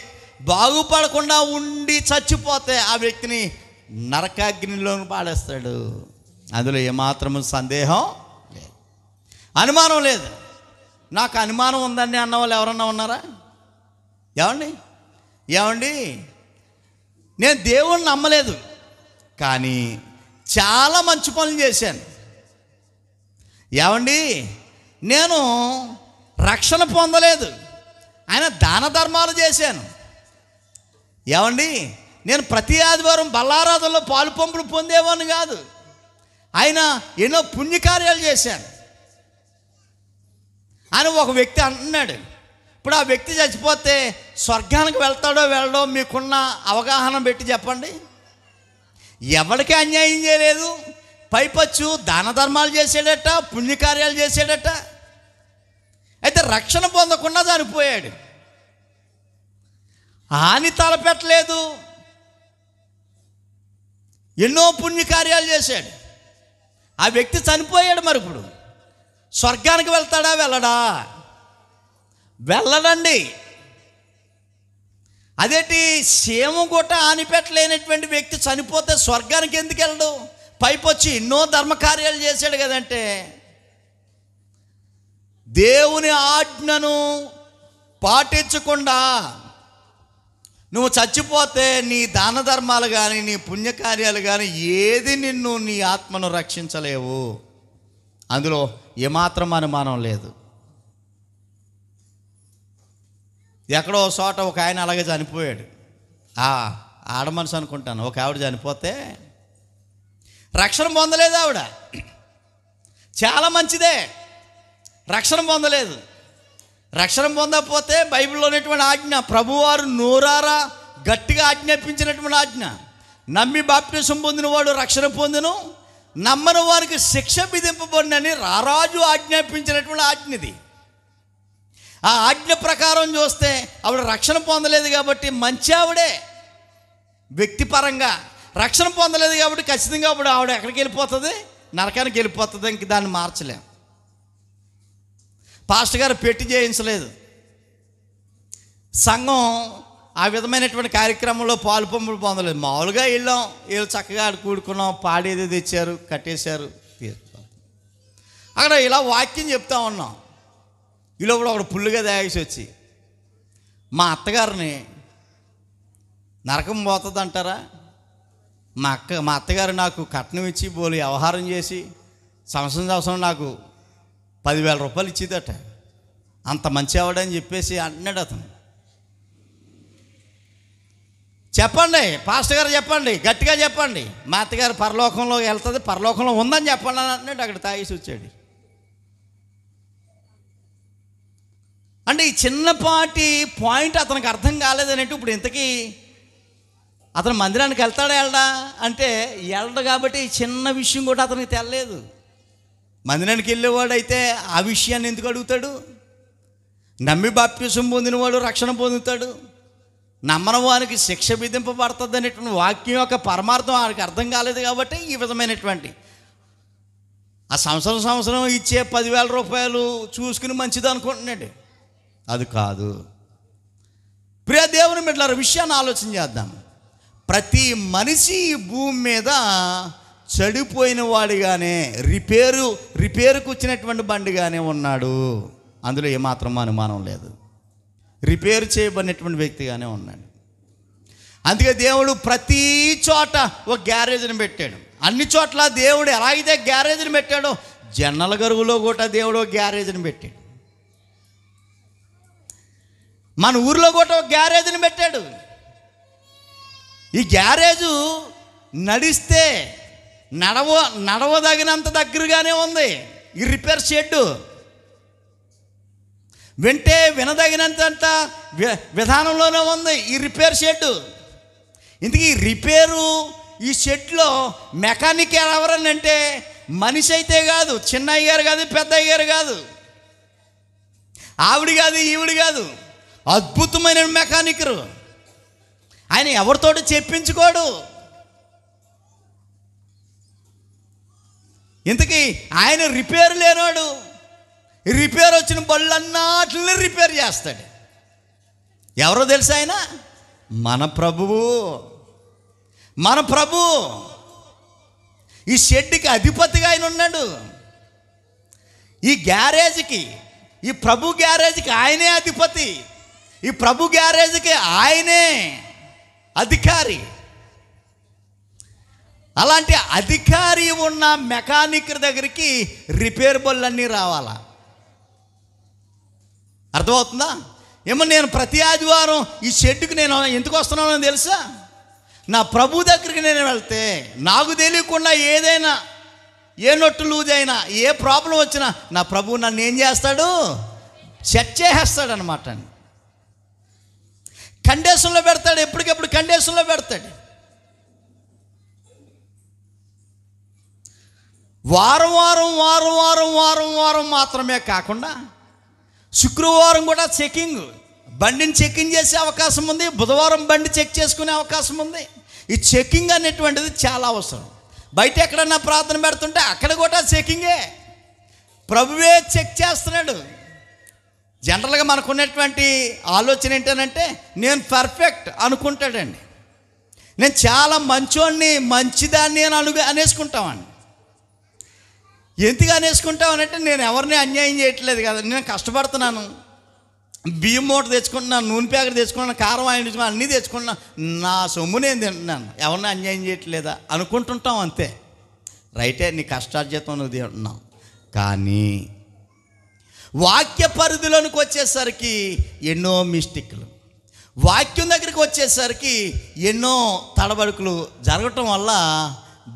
బాగుపడకుండా ఉండి చచ్చిపోతే ఆ వ్యక్తిని నరకాగ్నిలోకి పాడేస్తాడు. అందులో ఏమాత్రము సందేహం లేదు, అనుమానం లేదు. నాకు అనుమానం ఉందని అన్న వాళ్ళు ఎవరన్నా ఉన్నారా? ఏమండి నేను దేవుణ్ణి నమ్మలేదు, కానీ చాలా మంచి పనులు చేశాను. నేను రక్షణ పొందలేదు, ఆయన దాన ధర్మాలు చేశాను. నేను ప్రతి ఆదివారం బల్లారాధనలో పాలు పంపులు పొందేవాడిని కాదు, ఆయన ఎన్నో పుణ్యకార్యాలు చేశాను అని ఒక వ్యక్తి అంటున్నాడు. ఇప్పుడు ఆ వ్యక్తి చచ్చిపోతే స్వర్గానికి వెళ్తాడో వెళ్ళడో మీకున్న అవగాహన పెట్టి చెప్పండి. ఎవరికి అన్యాయం చేయలేదు, పైపచ్చు దాన ధర్మాలు చేసాడట, పుణ్యకార్యాలు చేసాడట. అయితే రక్షణ పొందకుండా చనిపోయాడు, హాని తలపెట్టలేదు, ఎన్నో పుణ్యకార్యాలు చేశాడు. ఆ వ్యక్తి చనిపోయాడు. మరి ఇప్పుడు స్వర్గానికి వెళ్తాడా? వెళ్ళడా? వెళ్ళడండి. అదేంటి, సేము గుట్ట ఆనిపెట్టలేనటువంటి వ్యక్తి చనిపోతే స్వర్గానికి ఎందుకు వెళ్ళడు? పైపొచ్చి ఎన్నో ధర్మకార్యాలు చేశాడు కదంటే, దేవుని ఆజ్ఞను పాటించకుండా నువ్వు చచ్చిపోతే నీ దాన ధర్మాలు కానీ నీ పుణ్యకార్యాలు కానీ ఏది నిన్ను, నీ ఆత్మను రక్షించలేవు. అందులో ఏమాత్రం అనుమానం లేదు. ఎక్కడో చోట ఒక ఆయన అలాగే చనిపోయాడు. ఆడ మనసు అనుకుంటాను. ఒక ఆవిడ చనిపోతే రక్షణ పొందలేదు. ఆవిడ చాలా మంచిదే, రక్షణ పొందలేదు. రక్షణ పొందకపోతే బైబిల్లో ఉన్నటువంటి ఆజ్ఞ, ప్రభువారు నోరారా గట్టిగా ఆజ్ఞాపించినటువంటి ఆజ్ఞ, నమ్మి బాప్టిజం పొందినవాడు రక్షణ పొందును, నమ్మని వారికి శిక్ష విధింపబడినని రారాజు ఆజ్ఞాపించినటువంటి ఆజ్ఞది. ఆ ఆజ్ఞ ప్రకారం చూస్తే ఆవిడ రక్షణ పొందలేదు కాబట్టి మంచి ఆవిడే. వ్యక్తిపరంగా రక్షణ పొందలేదు కాబట్టి ఖచ్చితంగా ఆవిడ ఎక్కడికి వెళ్ళిపోతుంది? నరకానికి వెళ్ళిపోతుంది. ఇంక దాన్ని మార్చలేం. పాస్టర్ గారు పెట్టి చేయించలేదు. సంఘం ఆ విధమైనటువంటి కార్యక్రమంలో పాలు పంపులు పొందలేదు. మామూలుగా వెళ్ళాం, వీళ్ళు చక్కగా కూడుకున్నాం, పాడేది తెచ్చారు, కట్టేశారు. అక్కడ ఇలా వాక్యం చెప్తా ఉన్నాం. ఇలా కూడా ఒకడు పుల్లుగా దాగేసి వచ్చి మా అత్తగారిని నరకం పోతుంది అంటారా? మా అత్తగారు నాకు కట్నం ఇచ్చి బోలు వ్యవహారం చేసి సంవత్సరం నాకు 10,000 రూపాయలు ఇచ్చేదట. అంత మంచి ఆవిడని చెప్పేసి అంటున్నాడు అతను. చెప్పండి పాస్టర్ గారు, చెప్పండి, గట్టిగా చెప్పండి. మా అత్తగారు పరలోకంలో వెళ్తుంది, పరలోకంలో ఉందని చెప్పండి అని అంటున్నాడు. అక్కడ తాగేసి వచ్చాడు. అంటే ఈ చిన్నపాటి పాయింట్ అతనికి అర్థం కాలేదనేట్టు. ఇప్పుడు ఇంతకీ అతను మందిరానికి వెళ్తాడా వెళ్ళడా అంటే వెళ్ళడు. కాబట్టి ఈ చిన్న విషయం కూడా అతనికి తెలలేదు. మందిరానికి వెళ్ళేవాడైతే ఆ విషయాన్ని ఎందుకు అడుగుతాడు? నమ్మి బాప్టిజం పొందినవాడు రక్షణ పొందుతాడు, నమ్మని వారికి శిక్ష విధింపబడుతుంది అనేటువంటి వాక్యం యొక్క పరమార్థం ఆయనకు అర్థం కాలేదు. కాబట్టి ఈ విధమైనటువంటి ఆ సంవత్సరం ఇచ్చే 10,000 రూపాయలు చూసుకుని మంచిది అనుకుంటున్నాడు. అది కాదు. ప్రియ దేవుని బిడ్డలారా, విషయాన్ని ఆలోచన చేద్దాం. ప్రతి మనిషి ఈ భూమి మీద చెడిపోయిన వాడిగానే, రిపేరుకు వచ్చినటువంటి బండిగానే ఉన్నాడు. అందులో ఏమాత్రం అనుమానం లేదు. రిపేర్ చేయబడినటువంటి వ్యక్తిగానే ఉన్నాడు. అందుకే దేవుడు ప్రతి చోట ఒక గ్యారేజ్ని పెట్టాడు. అన్ని చోట్ల దేవుడు ఎలా అయితే గ్యారేజ్ని పెట్టాడో జన్నల గరువులో కూడా దేవుడు ఒక గ్యారేజ్ని పెట్టాడు. మన ఊరిలో కూడా ఒక గ్యారేజ్ని పెట్టాడు. ఈ గ్యారేజు నడిస్తే నడవదగినంత దగ్గరగానే ఉంది ఈ రిపేర్ షెడ్డు. వింటే వినదగినంత విధానంలోనే ఉంది ఈ రిపేర్ షెడ్డు. ఇందుకు ఈ రిపేరు ఈ షెడ్లో మెకానిక్ ఎవరని అంటే మనిషి అయితే కాదు, చిన్న అయ్యారు కాదు, పెద్ద అయ్యారు కాదు. ఆవిడ కాదు, ఈవిడ కాదు, అద్భుతమైన మెకానికరు. ఆయన ఎవరితోటి చెప్పించుకోడు. ఇంతకీ ఆయన రిపేర్ లేనాడు. రిపేర్ వచ్చిన బళ్ళన్నిటిని రిపేర్ చేస్తాడు. ఎవరో తెలుసా ఆయన? మన ప్రభువు. మన ప్రభు. ఈ షెడ్కి అధిపతిగా ఆయన ఉన్నాడు. ఈ గ్యారేజ్కి, ఈ ప్రభు గ్యారేజ్కి ఆయనే అధిపతి. ఈ ప్రభు గ్యారేజ్కి ఆయనే అధికారి. అలాంటి అధికారి ఉన్న మెకానిక్ దగ్గరికి రిపేర్ బళ్ళన్నీ రావాలా? అర్థమవుతుందా? ఏమో నేను ప్రతి ఆదివారం ఈ షెడ్కి నేను ఎందుకు వస్తున్నానో తెలుసా? నా ప్రభు దగ్గరికి నేను వెళ్తే నాకు తెలియకుండా ఏదైనా, ఏ నొట్టు లూజ్ అయినా, ఏ ప్రాబ్లం వచ్చినా నా ప్రభు నన్ను ఏం చేస్తాడు? సెట్ చేసేస్తాడు అనమాట. కండిషన్లో పెడతాడు. ఎప్పటికెప్పుడు కండిషన్లో పెడతాడు. వారం వారం వారం వారం వారం వారం మాత్రమే కాకుండా శుక్రవారం కూడా చెకింగ్, బండిని చెకింగ్ చేసే అవకాశం ఉంది. బుధవారం బండి చెక్ చేసుకునే అవకాశం ఉంది. ఈ చెకింగ్ అనేటువంటిది చాలా అవసరం. బయట ఎక్కడన్నా ప్రార్థన పెడుతుంటే అక్కడ కూడా చెకింగే. ప్రభువే చెక్ చేస్తున్నాడు. జనరల్గా మనకున్నటువంటి ఆలోచన ఏంటంటే నేను పర్ఫెక్ట్ అనుకుంటాడండి. నేను చాలా మంచోడిని, మంచిదాన్ని అని అనేసుకుంటామండి. ఎందుకు అనేసుకుంటామనంటే నేను ఎవరిని అన్యాయం చేయట్లేదు కదా, నేను కష్టపడుతున్నాను, బియ్యం మూట తెచ్చుకుంటున్నాను, నూనె ప్యాకెట్ తెచ్చుకున్నాను, కారం ఆయన తెచ్చుకున్నాను, అన్నీ తెచ్చుకున్నాను, నా సొమ్ము నేను తింటున్నాను, ఎవరిని అన్యాయం చేయట్లేదా అనుకుంటుంటాం. అంతే, రైటే, నీ కష్టార్జితం నువ్వు తింటున్నావు. కానీ వాక్య పరిధిలోనికి వచ్చేసరికి ఎన్నో మిస్టేక్లు, వాక్యం దగ్గరికి వచ్చేసరికి ఎన్నో తడబడుకులు జరగటం వల్ల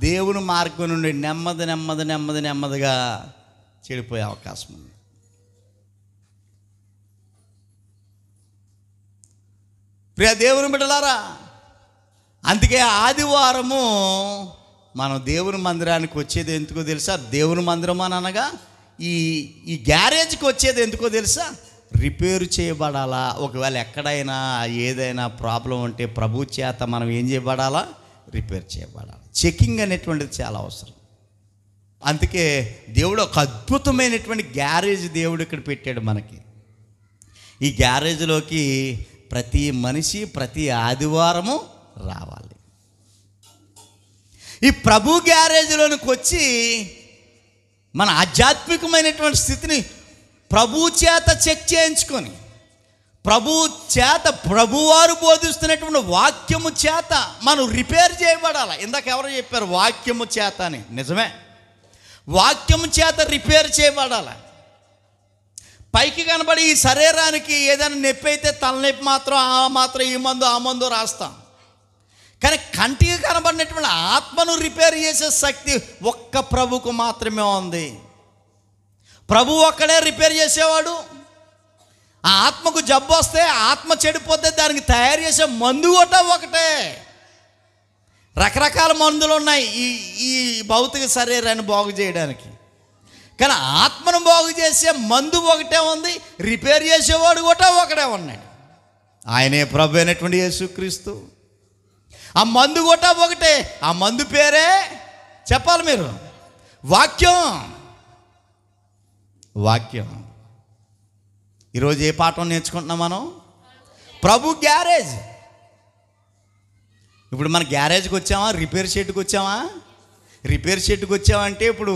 దేవుని మార్గం నుండి నెమ్మదిగా చెడిపోయే అవకాశం ఉంది. ప్రియ దేవుని బిడ్డలారా, అందుకే ఆదివారము మనం దేవుని మందిరానికి వచ్చేది ఎందుకో తెలుసా? దేవుని మందిరం అని అనగా ఈ గ్యారేజ్కి వచ్చేది ఎందుకో తెలుసా? రిపేరు చేయబడాలా. ఒకవేళ ఎక్కడైనా ఏదైనా ప్రాబ్లం ఉంటే ప్రభు చేత మనం ఏం చేయబడాలా? రిపేర్ చేయబడాలి. చెకింగ్ అనేటువంటిది చాలా అవసరం. అందుకే దేవుడు ఒక అద్భుతమైనటువంటి గ్యారేజ్ దేవుడు ఇక్కడ పెట్టాడు మనకి. ఈ గ్యారేజ్లోకి ప్రతి మనిషి ప్రతి ఆదివారము రావాలి. ఈ ప్రభు గ్యారేజ్లోనికి వచ్చి మన ఆధ్యాత్మికమైనటువంటి స్థితిని ప్రభు చేత చెక్ చేయించుకొని, ప్రభు చేత, ప్రభువారు బోధిస్తున్నటువంటి వాక్యము చేత మనం రిపేర్ చేయబడాలి. ఇందాక ఎవరో చెప్పారు వాక్యము చేత అని. నిజమే, వాక్యము చేత రిపేర్ చేయబడాలి. పైకి కనబడి ఈ శరీరానికి ఏదైనా నొప్పి అయితే తలనొప్పి మాత్రం ఈ మందు ఆ మందు రాస్తాం. కానీ కంటికి కనబడినటువంటి ఆత్మను రిపేర్ చేసే శక్తి ఒక్క ప్రభుకు మాత్రమే ఉంది. ప్రభు ఒక్కడే రిపేర్ చేసేవాడు. ఆ ఆత్మకు జబ్బు వస్తే, ఆత్మ చెడిపోతే దానికి తయారు చేసే మందు కూడా ఒకటే. రకరకాల మందులు ఉన్నాయి ఈ భౌతిక శరీరాన్ని బాగు చేయడానికి. కానీ ఆత్మను బాగు చేసే మందు ఒకటే ఉంది, రిపేర్ చేసేవాడు కూడా ఒకటే ఉన్నాడు. ఆయనే ప్రభు అయినటువంటి యేసుక్రీస్తు. ఆ మందు కూడా ఒకటే. ఆ మందు పేరే చెప్పాలి మీరు, వాక్యం. వాక్యం. ఈరోజు ఏ పాఠం నేర్చుకుంటున్నాం మనం? ప్రభు గ్యారేజ్. ఇప్పుడు మన గ్యారేజ్కి వచ్చామా? రిపేర్ షెడ్కి వచ్చామా? రిపేర్ షెడ్కి వచ్చామంటే ఇప్పుడు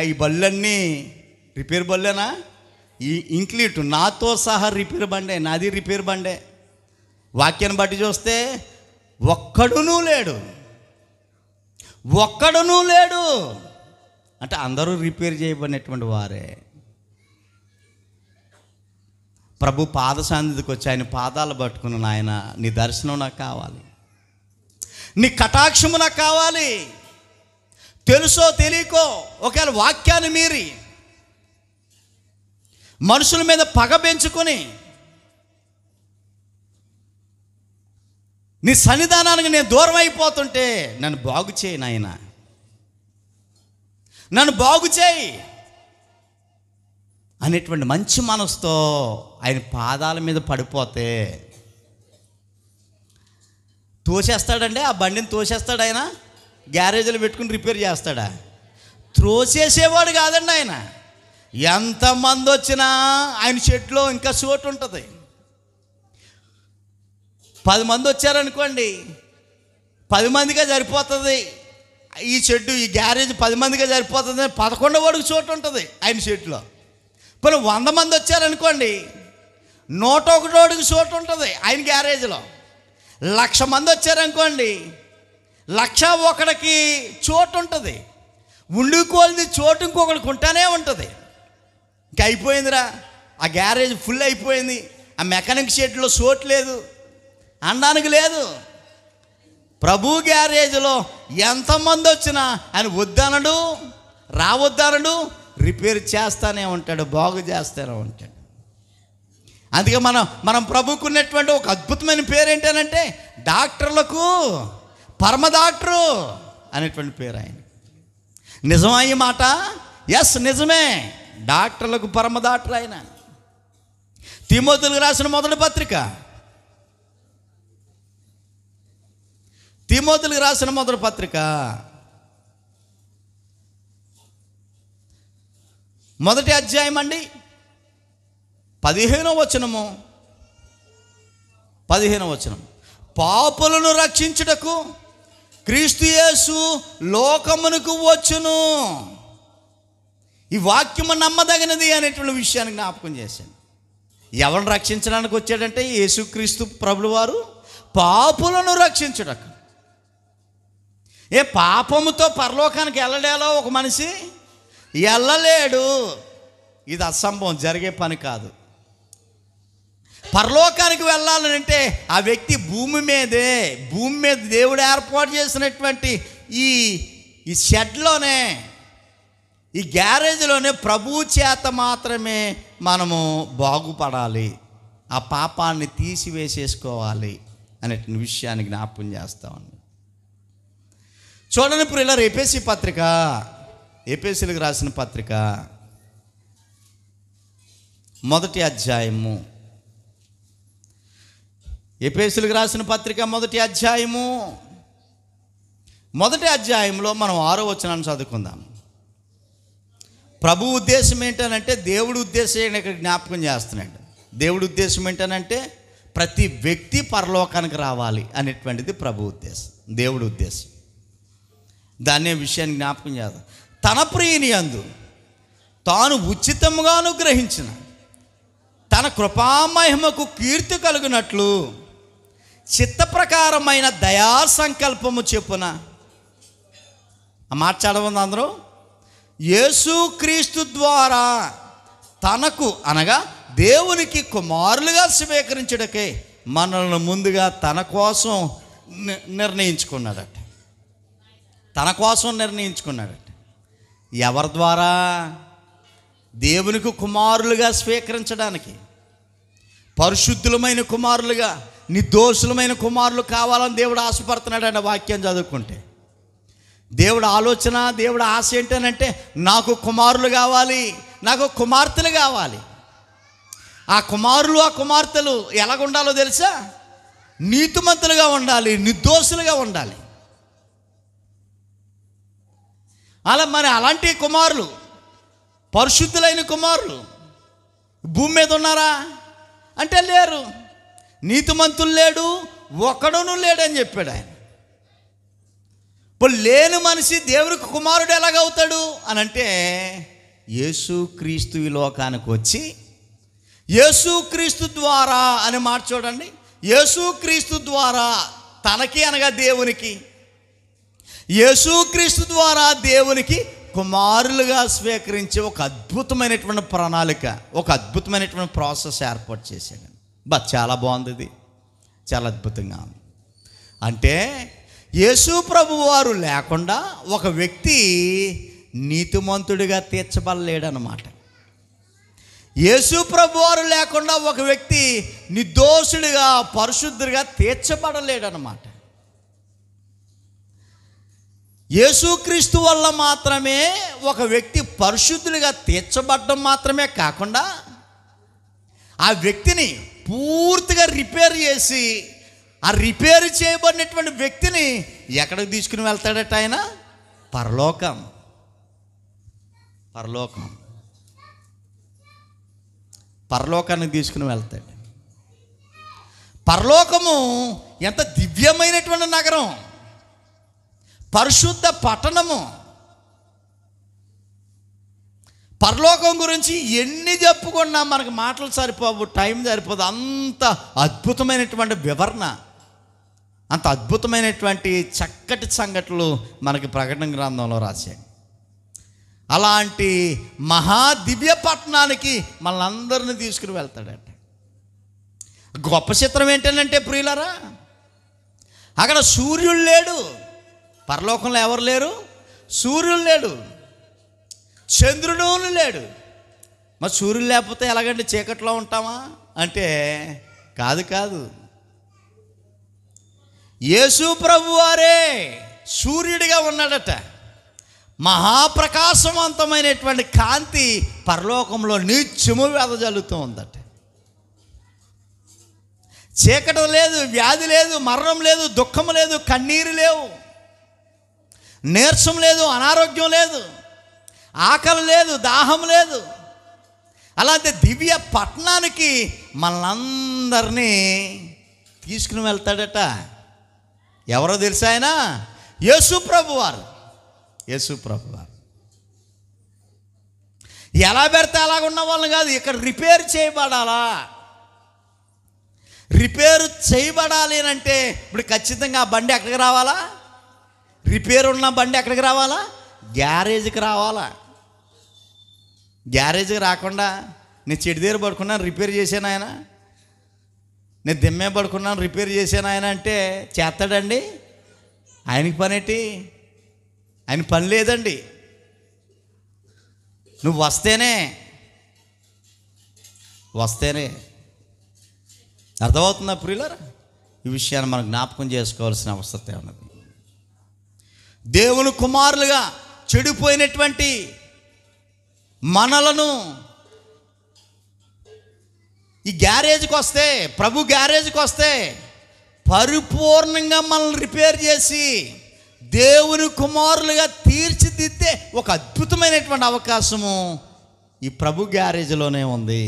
ఈ బళ్ళన్నీ రిపేర్ బళ్ళేనా? ఈ ఇంక్లీట్ నాతో సహా రిపేర్ బండే, నాది రిపేర్ బండే. వాక్యాన్ని బట్టి చూస్తే ఒక్కడునూ లేడు అంటే అందరూ రిపేర్ చేయబడినటువంటి వారే. ప్రభు పాద సన్నిధికి వచ్చి ఆయన పాదాలు పట్టుకుని, నాయన నీ దర్శనం నాకు కావాలి, నీ కటాక్షము నాకు కావాలి. తెలుసో తెలియకో ఒకవేళ వాక్యాన్ని మీరి మనుషుల మీద పగ పెంచుకొని నీ సన్నిధానానికి నేను దూరం అయిపోతుంటే నన్ను బాగు చేయి నాయన, నన్ను బాగు చేయి. అనేటువంటి మంచి మనసుతో ఆయన పాదాల మీద పడిపోతే తోసేస్తాడండి, ఆ బండిని తోసేస్తాడు ఆయన, గ్యారేజ్లో పెట్టుకుని రిపేర్ చేస్తాడా? త్రోసేసేవాడు కాదండి ఆయన. ఎంతమంది వచ్చినా ఆయన చెట్లో ఇంకా చోటు ఉంటుంది. 10 మంది వచ్చారనుకోండి, 10 మందిగా సరిపోతుంది ఈ షెడ్డు, ఈ గ్యారేజ్ 10 మందిగా సరిపోతుంది. 11వ వాడికి చోటు ఉంటుంది ఆయన షెడ్లో. ఇప్పుడు 100 మంది వచ్చారనుకోండి, 101 వాడికి చోటు ఉంటుంది ఆయన గ్యారేజ్లో. 1,00,000 మంది వచ్చారనుకోండి, 1,01,000కి చోటు ఉంటుంది. ఉండుకోలేది చోటు ఇంకొకరికి ఉంటానే ఉంటుంది. ఇంకా అయిపోయిందిరా, ఆ గ్యారేజ్ ఫుల్ అయిపోయింది, ఆ మెకానిక్ షెడ్లో చోటు లేదు అనడానికి లేదు. ప్రభు గ్యారేజ్లో ఎంతమంది వచ్చినా ఆయన వద్దనడు, రావద్దనడు, రిపేర్ చేస్తానే ఉంటాడు, బాగు చేస్తూనే ఉంటాడు. అందుకే మనం ప్రభుకున్నటువంటి ఒక అద్భుతమైన పేరు ఏంటంటే డాక్టర్లకు పరమ డాక్టరు అనేటువంటి పేరు ఆయన. నిజమా ఈ మాట? ఎస్, నిజమే. డాక్టర్లకు పరమ డాక్టర్ ఆయన. తిమోతికి రాసిన మొదటి పత్రిక, తిమోతికి రాసిన మొదటి పత్రిక 1వ అధ్యాయం అండి, 15వ వచనము. పాపులను రక్షించుటకు క్రీస్తు యేసు లోకమునకు వచ్చును. ఈ వాక్యము నమ్మదగినది అనేటువంటి విషయాన్ని జ్ఞాపకం చేశాను. ఎవరిని రక్షించడానికి వచ్చాడంటే యేసుక్రీస్తు ప్రభువు వారు పాపులను రక్షించుటకు. పాపముతో పరలోకానికి వెళ్ళడేలా ఒక మనిషి వెళ్ళలేడు. ఇది అసంభవం, జరిగే పని కాదు. పరలోకానికి వెళ్ళాలంటే ఆ వ్యక్తి భూమి మీద దేవుడు ఏర్పాటు చేసినటువంటి ఈ షెడ్లోనే, ఈ గ్యారేజ్లోనే ప్రభువు చేత మాత్రమే మనము బాగుపడాలి, ఆ పాపాన్ని తీసివేసేసుకోవాలి అనేటువంటి విషయాన్ని జ్ఞాపకం చేస్తామండి. చూడండి ప్రియులారా, ఎఫెసీయులకు రాసిన పత్రిక 1వ అధ్యాయము. ఎఫెసీయులకు రాసిన పత్రిక 1వ అధ్యాయము. 1వ అధ్యాయంలో మనం 6వ వచనాన్ని చదువుకుందాం. ప్రభు ఉద్దేశం ఏంటనంటే, దేవుడి ఉద్దేశం ఇక్కడ జ్ఞాపకం చేస్తున్నాడు. దేవుడి ఉద్దేశం ఏంటనంటే ప్రతి వ్యక్తి పరలోకానికి రావాలి అనేటువంటిది ప్రభు ఉద్దేశం, దేవుడి ఉద్దేశం. దాన్నే విషయాన్ని జ్ఞాపకం చేద్దాం. తన ప్రియుని యందు తాను ఉచితంగా అనుగ్రహించిన తన కృపామహిమకు కీర్తి కలుగునట్లు చిత్త ప్రకారమైన దయా సంకల్పము చెప్పున. ఆ మాట చదవండి అందరూ. యేసుక్రీస్తు ద్వారా తనకు అనగా దేవునికి కుమారులుగా స్వీకరించుటకే మనల్ని ముందుగా తన కోసం నిర్ణయించుకున్నాడట. తన కోసం నిర్ణయించుకున్నాడట. ఎవరి ద్వారా? దేవునికి కుమారులుగా స్వీకరించడానికి, పరిశుద్ధులమైన కుమారులుగా, నిర్దోషులమైన కుమారులు కావాలని దేవుడు ఆశపడుతున్నాడు. వాక్యం చదువుకుంటే దేవుడు ఆలోచన, దేవుడు ఆశ ఏంటనంటే నాకు కుమారులు కావాలి, నాకు కుమార్తెలు కావాలి. ఆ కుమారులు, ఆ కుమార్తెలు ఎలాగుండాలో తెలుసా? నీతిమంతులుగా ఉండాలి, నిర్దోషులుగా ఉండాలి. మరి అలాంటి కుమారులు, పరిశుద్ధులైన కుమారులు భూమి మీద ఉన్నారా అంటే లేరు. నీతిమంతులు లేడు, ఒక్కడును లేడని చెప్పాడు ఆయన. ఇప్పుడు లేని మనిషి దేవునికి కుమారుడు ఎలాగవుతాడు అని అంటే, యేసుక్రీస్తు ఈ లోకానికి వచ్చి, యేసుక్రీస్తు ద్వారా అని మాట చూడండి. యేసుక్రీస్తు ద్వారా తనకి అనగా దేవునికి, యేసుక్రీస్తు ద్వారా దేవునికి కుమారులుగా స్వీకరించి ఒక అద్భుతమైనటువంటి ప్రణాళిక, ఒక అద్భుతమైనటువంటి ప్రాసెస్ ఏర్పాటు చేశాడు. చాలా బాగుంది, ఇది చాలా అద్భుతంగా ఉంది. అంటే యేసు ప్రభు వారు లేకుండా ఒక వ్యక్తి నీతిమంతుడిగా తీర్చబడలేడనమాట. యేసు ప్రభు వారు లేకుండా ఒక వ్యక్తి నిర్దోషుడిగా, పరిశుద్ధుడిగా తీర్చబడలేడనమాట. యేసుక్రీస్తు వల్ల మాత్రమే ఒక వ్యక్తి పరిశుద్ధులుగా తీర్చబడడం మాత్రమే కాకుండా ఆ వ్యక్తిని పూర్తిగా రిపేర్ చేసి ఆ రిపేర్ చేయబడినటువంటి వ్యక్తిని ఎక్కడికి తీసుకుని వెళ్తాడట ఆయన? పరలోకం. పరలోకం, పరలోకానికి తీసుకుని వెళ్తాడు. పరలోకము ఎంత దివ్యమైనటువంటి నగరం, పరిశుద్ధ పట్టణము. పరలోకం గురించి ఎన్ని చెప్పుకున్నా మనకు మాటలు సరిపోవు, టైం సరిపోదు. అంత అద్భుతమైనటువంటి వివరణ, అంత అద్భుతమైనటువంటి చక్కటి సంఘటనలు మనకి ప్రకటన గ్రంథంలో రాశాయి. అలాంటి మహాదివ్య పట్టణానికి మనందరిని తీసుకుని వెళ్తాడట. గొప్ప చిత్రం ఏంటంటే ప్రియులారా, అక్కడ సూర్యుడు లేడు. పరలోకంలో ఎవరు లేరు? సూర్యుడు లేడు, చంద్రుడు లేడు. మరి సూర్యుడు లేకపోతే ఎలాగంటే చీకట్లో ఉంటామా అంటే కాదు. యేసు ప్రభువారే సూర్యుడిగా ఉన్నాడట. మహాప్రకాశవంతమైనటువంటి కాంతి పరలోకంలో నిత్యము వెదజల్లుతూ ఉందట. చీకటి లేదు, వ్యాధి లేదు, మరణం లేదు, దుఃఖం లేదు, కన్నీరు లేవు, నీరసం లేదు, అనారోగ్యం లేదు, ఆకలి లేదు, దాహం లేదు. అలాంటి దివ్య పట్టణానికి మనందరినీ తీసుకుని వెళ్తాడట. ఎవరో తెలుసా ఆయన? యేసు ప్రభువారు. యేసు ప్రభువారు ఎలా పెడితే అలాగున్న వాళ్ళని కాదు, ఇక్కడ రిపేర్ చేయబడాలా. రిపేరు చేయబడాలి అని అంటే ఇప్పుడు ఖచ్చితంగా ఆ బండి ఎక్కడికి రావాలా? రిపేర్ ఉన్న బండి ఎక్కడికి రావాలా? గ్యారేజ్కి రావాలా. గ్యారేజ్కి రాకుండా నేను చెడు దగ్గర పడుకున్నాను రిపేర్ చేశాను ఆయన, నేను దిమ్మే పడుకున్నాను రిపేర్ చేశాను ఆయన అంటే చేస్తాడండి? ఆయనకి పని ఏంటి? ఆయన పని లేదండి. నువ్వు వస్తేనే అర్థమవుతుందా ప్రియులారా? ఈ విషయాన్ని మనం జ్ఞాపకం చేసుకోవాల్సిన అవసరం ఉన్నది. దేవుని కుమారులుగా చెడిపోయినటువంటి మనలను ఈ గ్యారేజ్కి వస్తే, ప్రభు గ్యారేజ్కి వస్తే పరిపూర్ణంగా మనల్ని రిపేర్ చేసి దేవుని కుమారులుగా తీర్చిదిద్దే ఒక అద్భుతమైనటువంటి అవకాశము ఈ ప్రభు గ్యారేజ్లోనే ఉంది.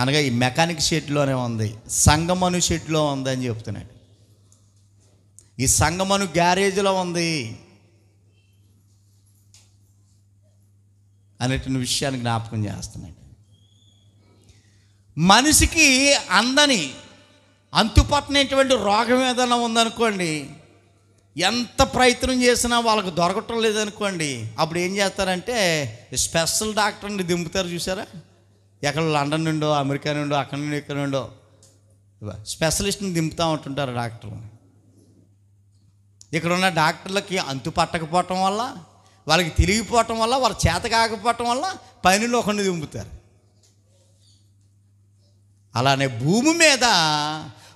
అనగా ఈ మెకానిక్ షెడ్లోనే ఉంది, సంగమను షెడ్లో ఉంది అని చెప్తున్నాడు. ఈ సంగమను గ్యారేజ్లో ఉంది అనేటువంటి విషయాన్ని జ్ఞాపకం చేస్తున్నాడు. మనిషికి అందని అంతుపట్టనటువంటి రోగం ఏదైనా ఉందనుకోండి, ఎంత ప్రయత్నం చేసినా వాళ్ళకు దొరకటం లేదనుకోండి, అప్పుడు ఏం చేస్తారంటే స్పెషల్ డాక్టర్ని దింపుతారు. చూసారా? ఎక్కడ లండన్ నుండో, అమెరికా నుండో, అక్కడి నుండి ఇక్కడ నుండో స్పెషలిస్ట్ని దింపుతూ ఉంటుంటారు డాక్టర్లు. ఇక్కడ ఉన్న డాక్టర్లకి అంతు పట్టకపోవటం వల్ల, వాళ్ళకి తిరిగిపోవటం వల్ల, వాళ్ళ చేత కాకపోవటం వల్ల పైనుండి ఒకరిని దింపుతారు. అలానే భూమి మీద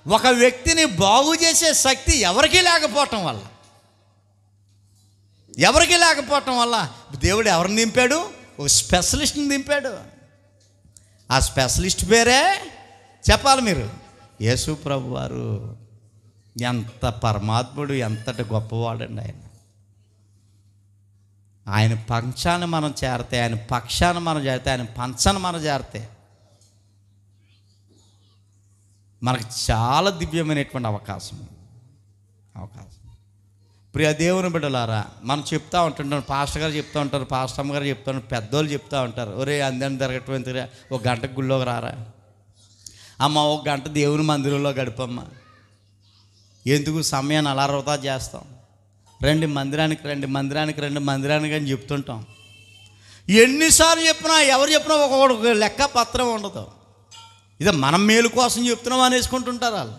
ఒక వ్యక్తిని బాగు చేసే శక్తి ఎవరికీ లేకపోవటం వల్ల దేవుడు ఎవరిని దింపాడు? ఒక స్పెషలిస్ట్ని దింపాడు. ఆ స్పెషలిస్ట్ పేరే చెప్పాలి మీరు, యేసు ప్రభు వారు. ఎంత పరమాత్ముడు, ఎంతటి గొప్పవాడండి ఆయన. ఆయన పంచాన్ని మనం చేరితే, ఆయన పక్షాన్ని మనం చేరితే, ఆయన పంచాన్ని మనం చేరితే మనకు చాలా దివ్యమైనటువంటి అవకాశం. ప్రియ దేవుని బిడ్డలారా, మనం చెప్తూ ఉంటుంటాం, పాస్టర్ గారు చెప్తూ ఉంటారు, పాస్టర్ అమ్మ గారు చెప్తూ ఉంటారు, పెద్దోళ్ళు చెప్తూ ఉంటారు, ఒరే అందరిని తిరగటం ఒక గంటకు గుళ్ళోకి రారా అమ్మ, ఒక గంట దేవుని మందిరంలో గడిపమ్మా, ఎందుకు సమయాన్ని అలా వృధా చేస్తాం, రండి మందిరానికి అని చెప్తుంటాం. ఎన్నిసార్లు చెప్పినా, ఎవరు చెప్పినా ఒక్కొక్కటి లెక్క పత్రం ఉండదు. ఇదే మనం మేలు కోసం చెప్తున్నాం అనేసుకుంటుంటారు వాళ్ళు.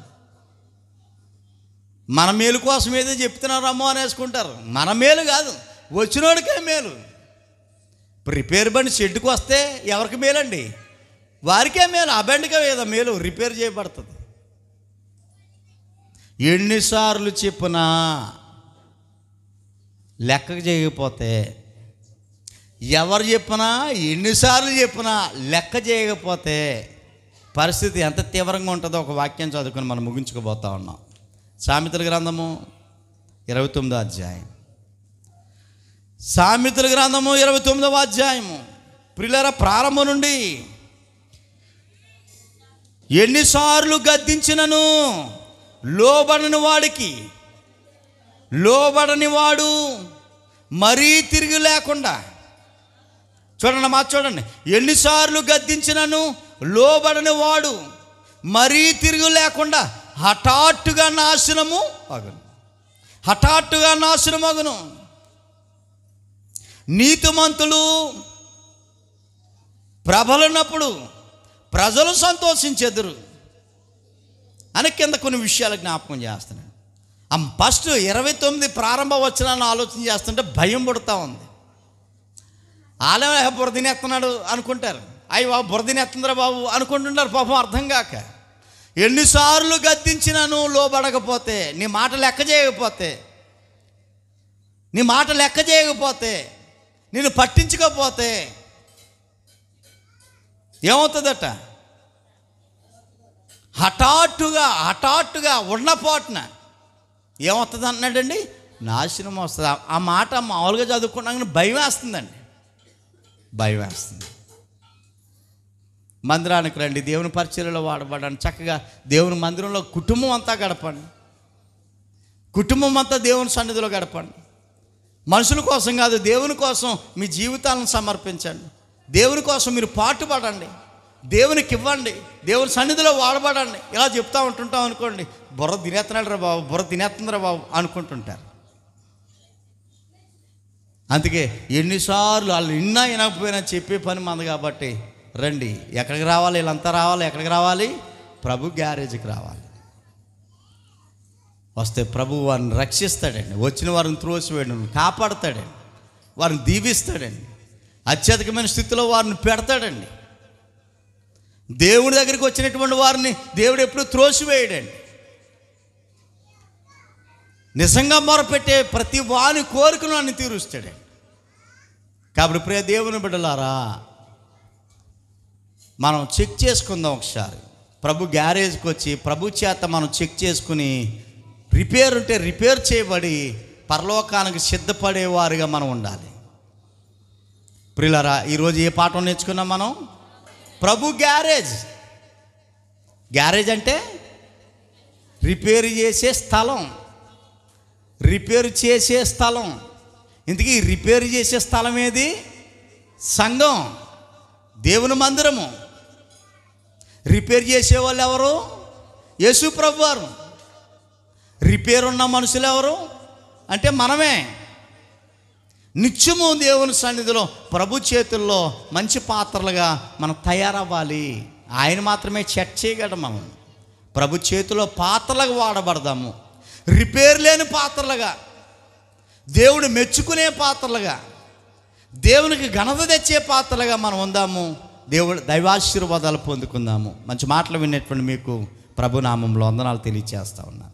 మన మేలు కోసం ఏదో చెప్తున్నారమ్మో అనేసుకుంటారు. మన మేలు కాదు, వచ్చినోడికే మేలు. ఇప్పుడు రిపేర్ బండి షెడ్కి వస్తే ఎవరికి మేలండి? వారికే మేలు. ఆ బండికే ఏదో మేలు రిపేర్ చేయబడుతుంది. ఎన్నిసార్లు చెప్పినా లెక్క చేయకపోతే, ఎవరు చెప్పినా ఎన్నిసార్లు చెప్పినా లెక్క చేయకపోతే పరిస్థితి ఎంత తీవ్రంగా ఉంటుందో ఒక వాక్యం చదువుకొని మనం ముగించుకుపోతా ఉన్నాం. సామెతల గ్రంథము 29వ అధ్యాయం. సామెతల గ్రంథము 29వ అధ్యాయము. ప్రియులారా, ప్రారంభం నుండి ఎన్నిసార్లు గద్దించినను లోబడని వాడు మరీ తిరిగి లేకుండా, చూడండి, ఎన్నిసార్లు గద్దించినను లోబడని వాడు మరీ తిరిగి లేకుండా హఠాత్తుగా నాశనము అగును. నీతిమంతులు ప్రబలినప్పుడు ప్రజలు సంతోషించెదరు అని కింద కొన్ని విషయాలు జ్ఞాపకం చేస్తున్నాను. ఫస్ట్ 29 ప్రారంభ వచనాన్ని ఆలోచన చేస్తుంటే భయం పుడతా ఉంది. ఆలయ బురదినెత్తనాడు అనుకుంటారు, అయ్యి బాబు బురదినెత్తుందిరా బాబు అనుకుంటున్నారు, పాపం అర్థం కాక. ఎన్నిసార్లు గద్దించినాను లోబడకపోతే, నీ మాట లెక్క చేయకపోతే, నేను పట్టించకపోతే ఏమవుతుందట? హఠాత్తుగా ఉన్నపోటున ఏమవుతుంది అన్నాడండి? నాశనం వస్తుంది. ఆ మాట మామూలుగా చదువుకున్నాక భయం వేస్తుందండి, భయం వేస్తుంది. మందిరానికి రండి, దేవుని పరిచర్యలో వాడబడండి, చక్కగా దేవుని మందిరంలో కుటుంబం అంతా గడపండి, కుటుంబం అంతా దేవుని సన్నిధిలో గడపండి. మనుషుల కోసం కాదు, దేవుని కోసం మీ జీవితాలను సమర్పించండి. దేవుని కోసం మీరు పాటుపడండి, దేవునికి ఇవ్వండి, దేవుని సన్నిధిలో వాడబడండి. ఇలా చెప్తా ఉంటుంటాం అనుకోండి, బుర్ర తినేస్తుందిరా బాబు అనుకుంటుంటారు. అందుకే ఎన్నిసార్లు వాళ్ళు వినకపోయినా చెప్పే పని మంది కాబట్టి రండి. ఎక్కడికి రావాలి? వీళ్ళంతా రావాలి. ఎక్కడికి రావాలి? ప్రభు గ్యారేజ్కి రావాలి. వస్తే ప్రభు వారిని రక్షిస్తాడండి, వచ్చిన వారిని త్రోసివేయడం కాపాడతాడండి, వారిని దీవిస్తాడండి, అత్యధికమైన స్థితిలో వారిని పెడతాడండి. దేవుడి దగ్గరికి వచ్చినటువంటి వారిని దేవుడు ఎప్పుడు త్రోసివేయడండి. నిజంగా మొరపెట్టే ప్రతి వాని కోరికను అన్ని తీరుస్తాడండి. కాబట్టి ప్రియ దేవుని బిడ్డలారా, మనం చెక్ చేసుకుందాం ఒకసారి. ప్రభు గ్యారేజ్కి వచ్చి ప్రభు చేత మనం చెక్ చేసుకుని రిపేర్ ఉంటే రిపేర్ చేయబడి పరలోకానికి సిద్ధపడేవారుగా మనం ఉండాలి. ప్రియులారా, ఈరోజు ఏ పాఠం నేర్చుకున్నాం మనం? ప్రభు గ్యారేజ్. గ్యారేజ్ అంటే రిపేర్ చేసే స్థలం. ఇంతకీ రిపేర్ చేసే స్థలం ఏది? సంఘం, దేవుని మందిరము. రిపేర్ చేసేవాళ్ళు ఎవరు? యేసు ప్రభు వారు. రిపేర్ ఉన్న మనుషులు ఎవరు అంటే మనమే. నిత్యము దేవుని సన్నిధిలో ప్రభు చేతుల్లో మంచి పాత్రలుగా మనం తయారవ్వాలి. ఆయన మాత్రమే చెక్ చేయగలడు. మనం ప్రభు చేతిలో పాత్రలుగా వాడబడదాము. రిపేర్ లేని పాత్రలుగా, దేవుడు మెచ్చుకునే పాత్రలుగా, దేవునికి ఘనత తెచ్చే పాత్రలుగా మనం ఉందాము. దేవుడు దైవాశీర్వాదాలు పొందుకుందాము. మంచి మాటలు వినేటువంటి మీకు ప్రభు నామంలో వందనాలు తెలియజేస్తా ఉన్నాను.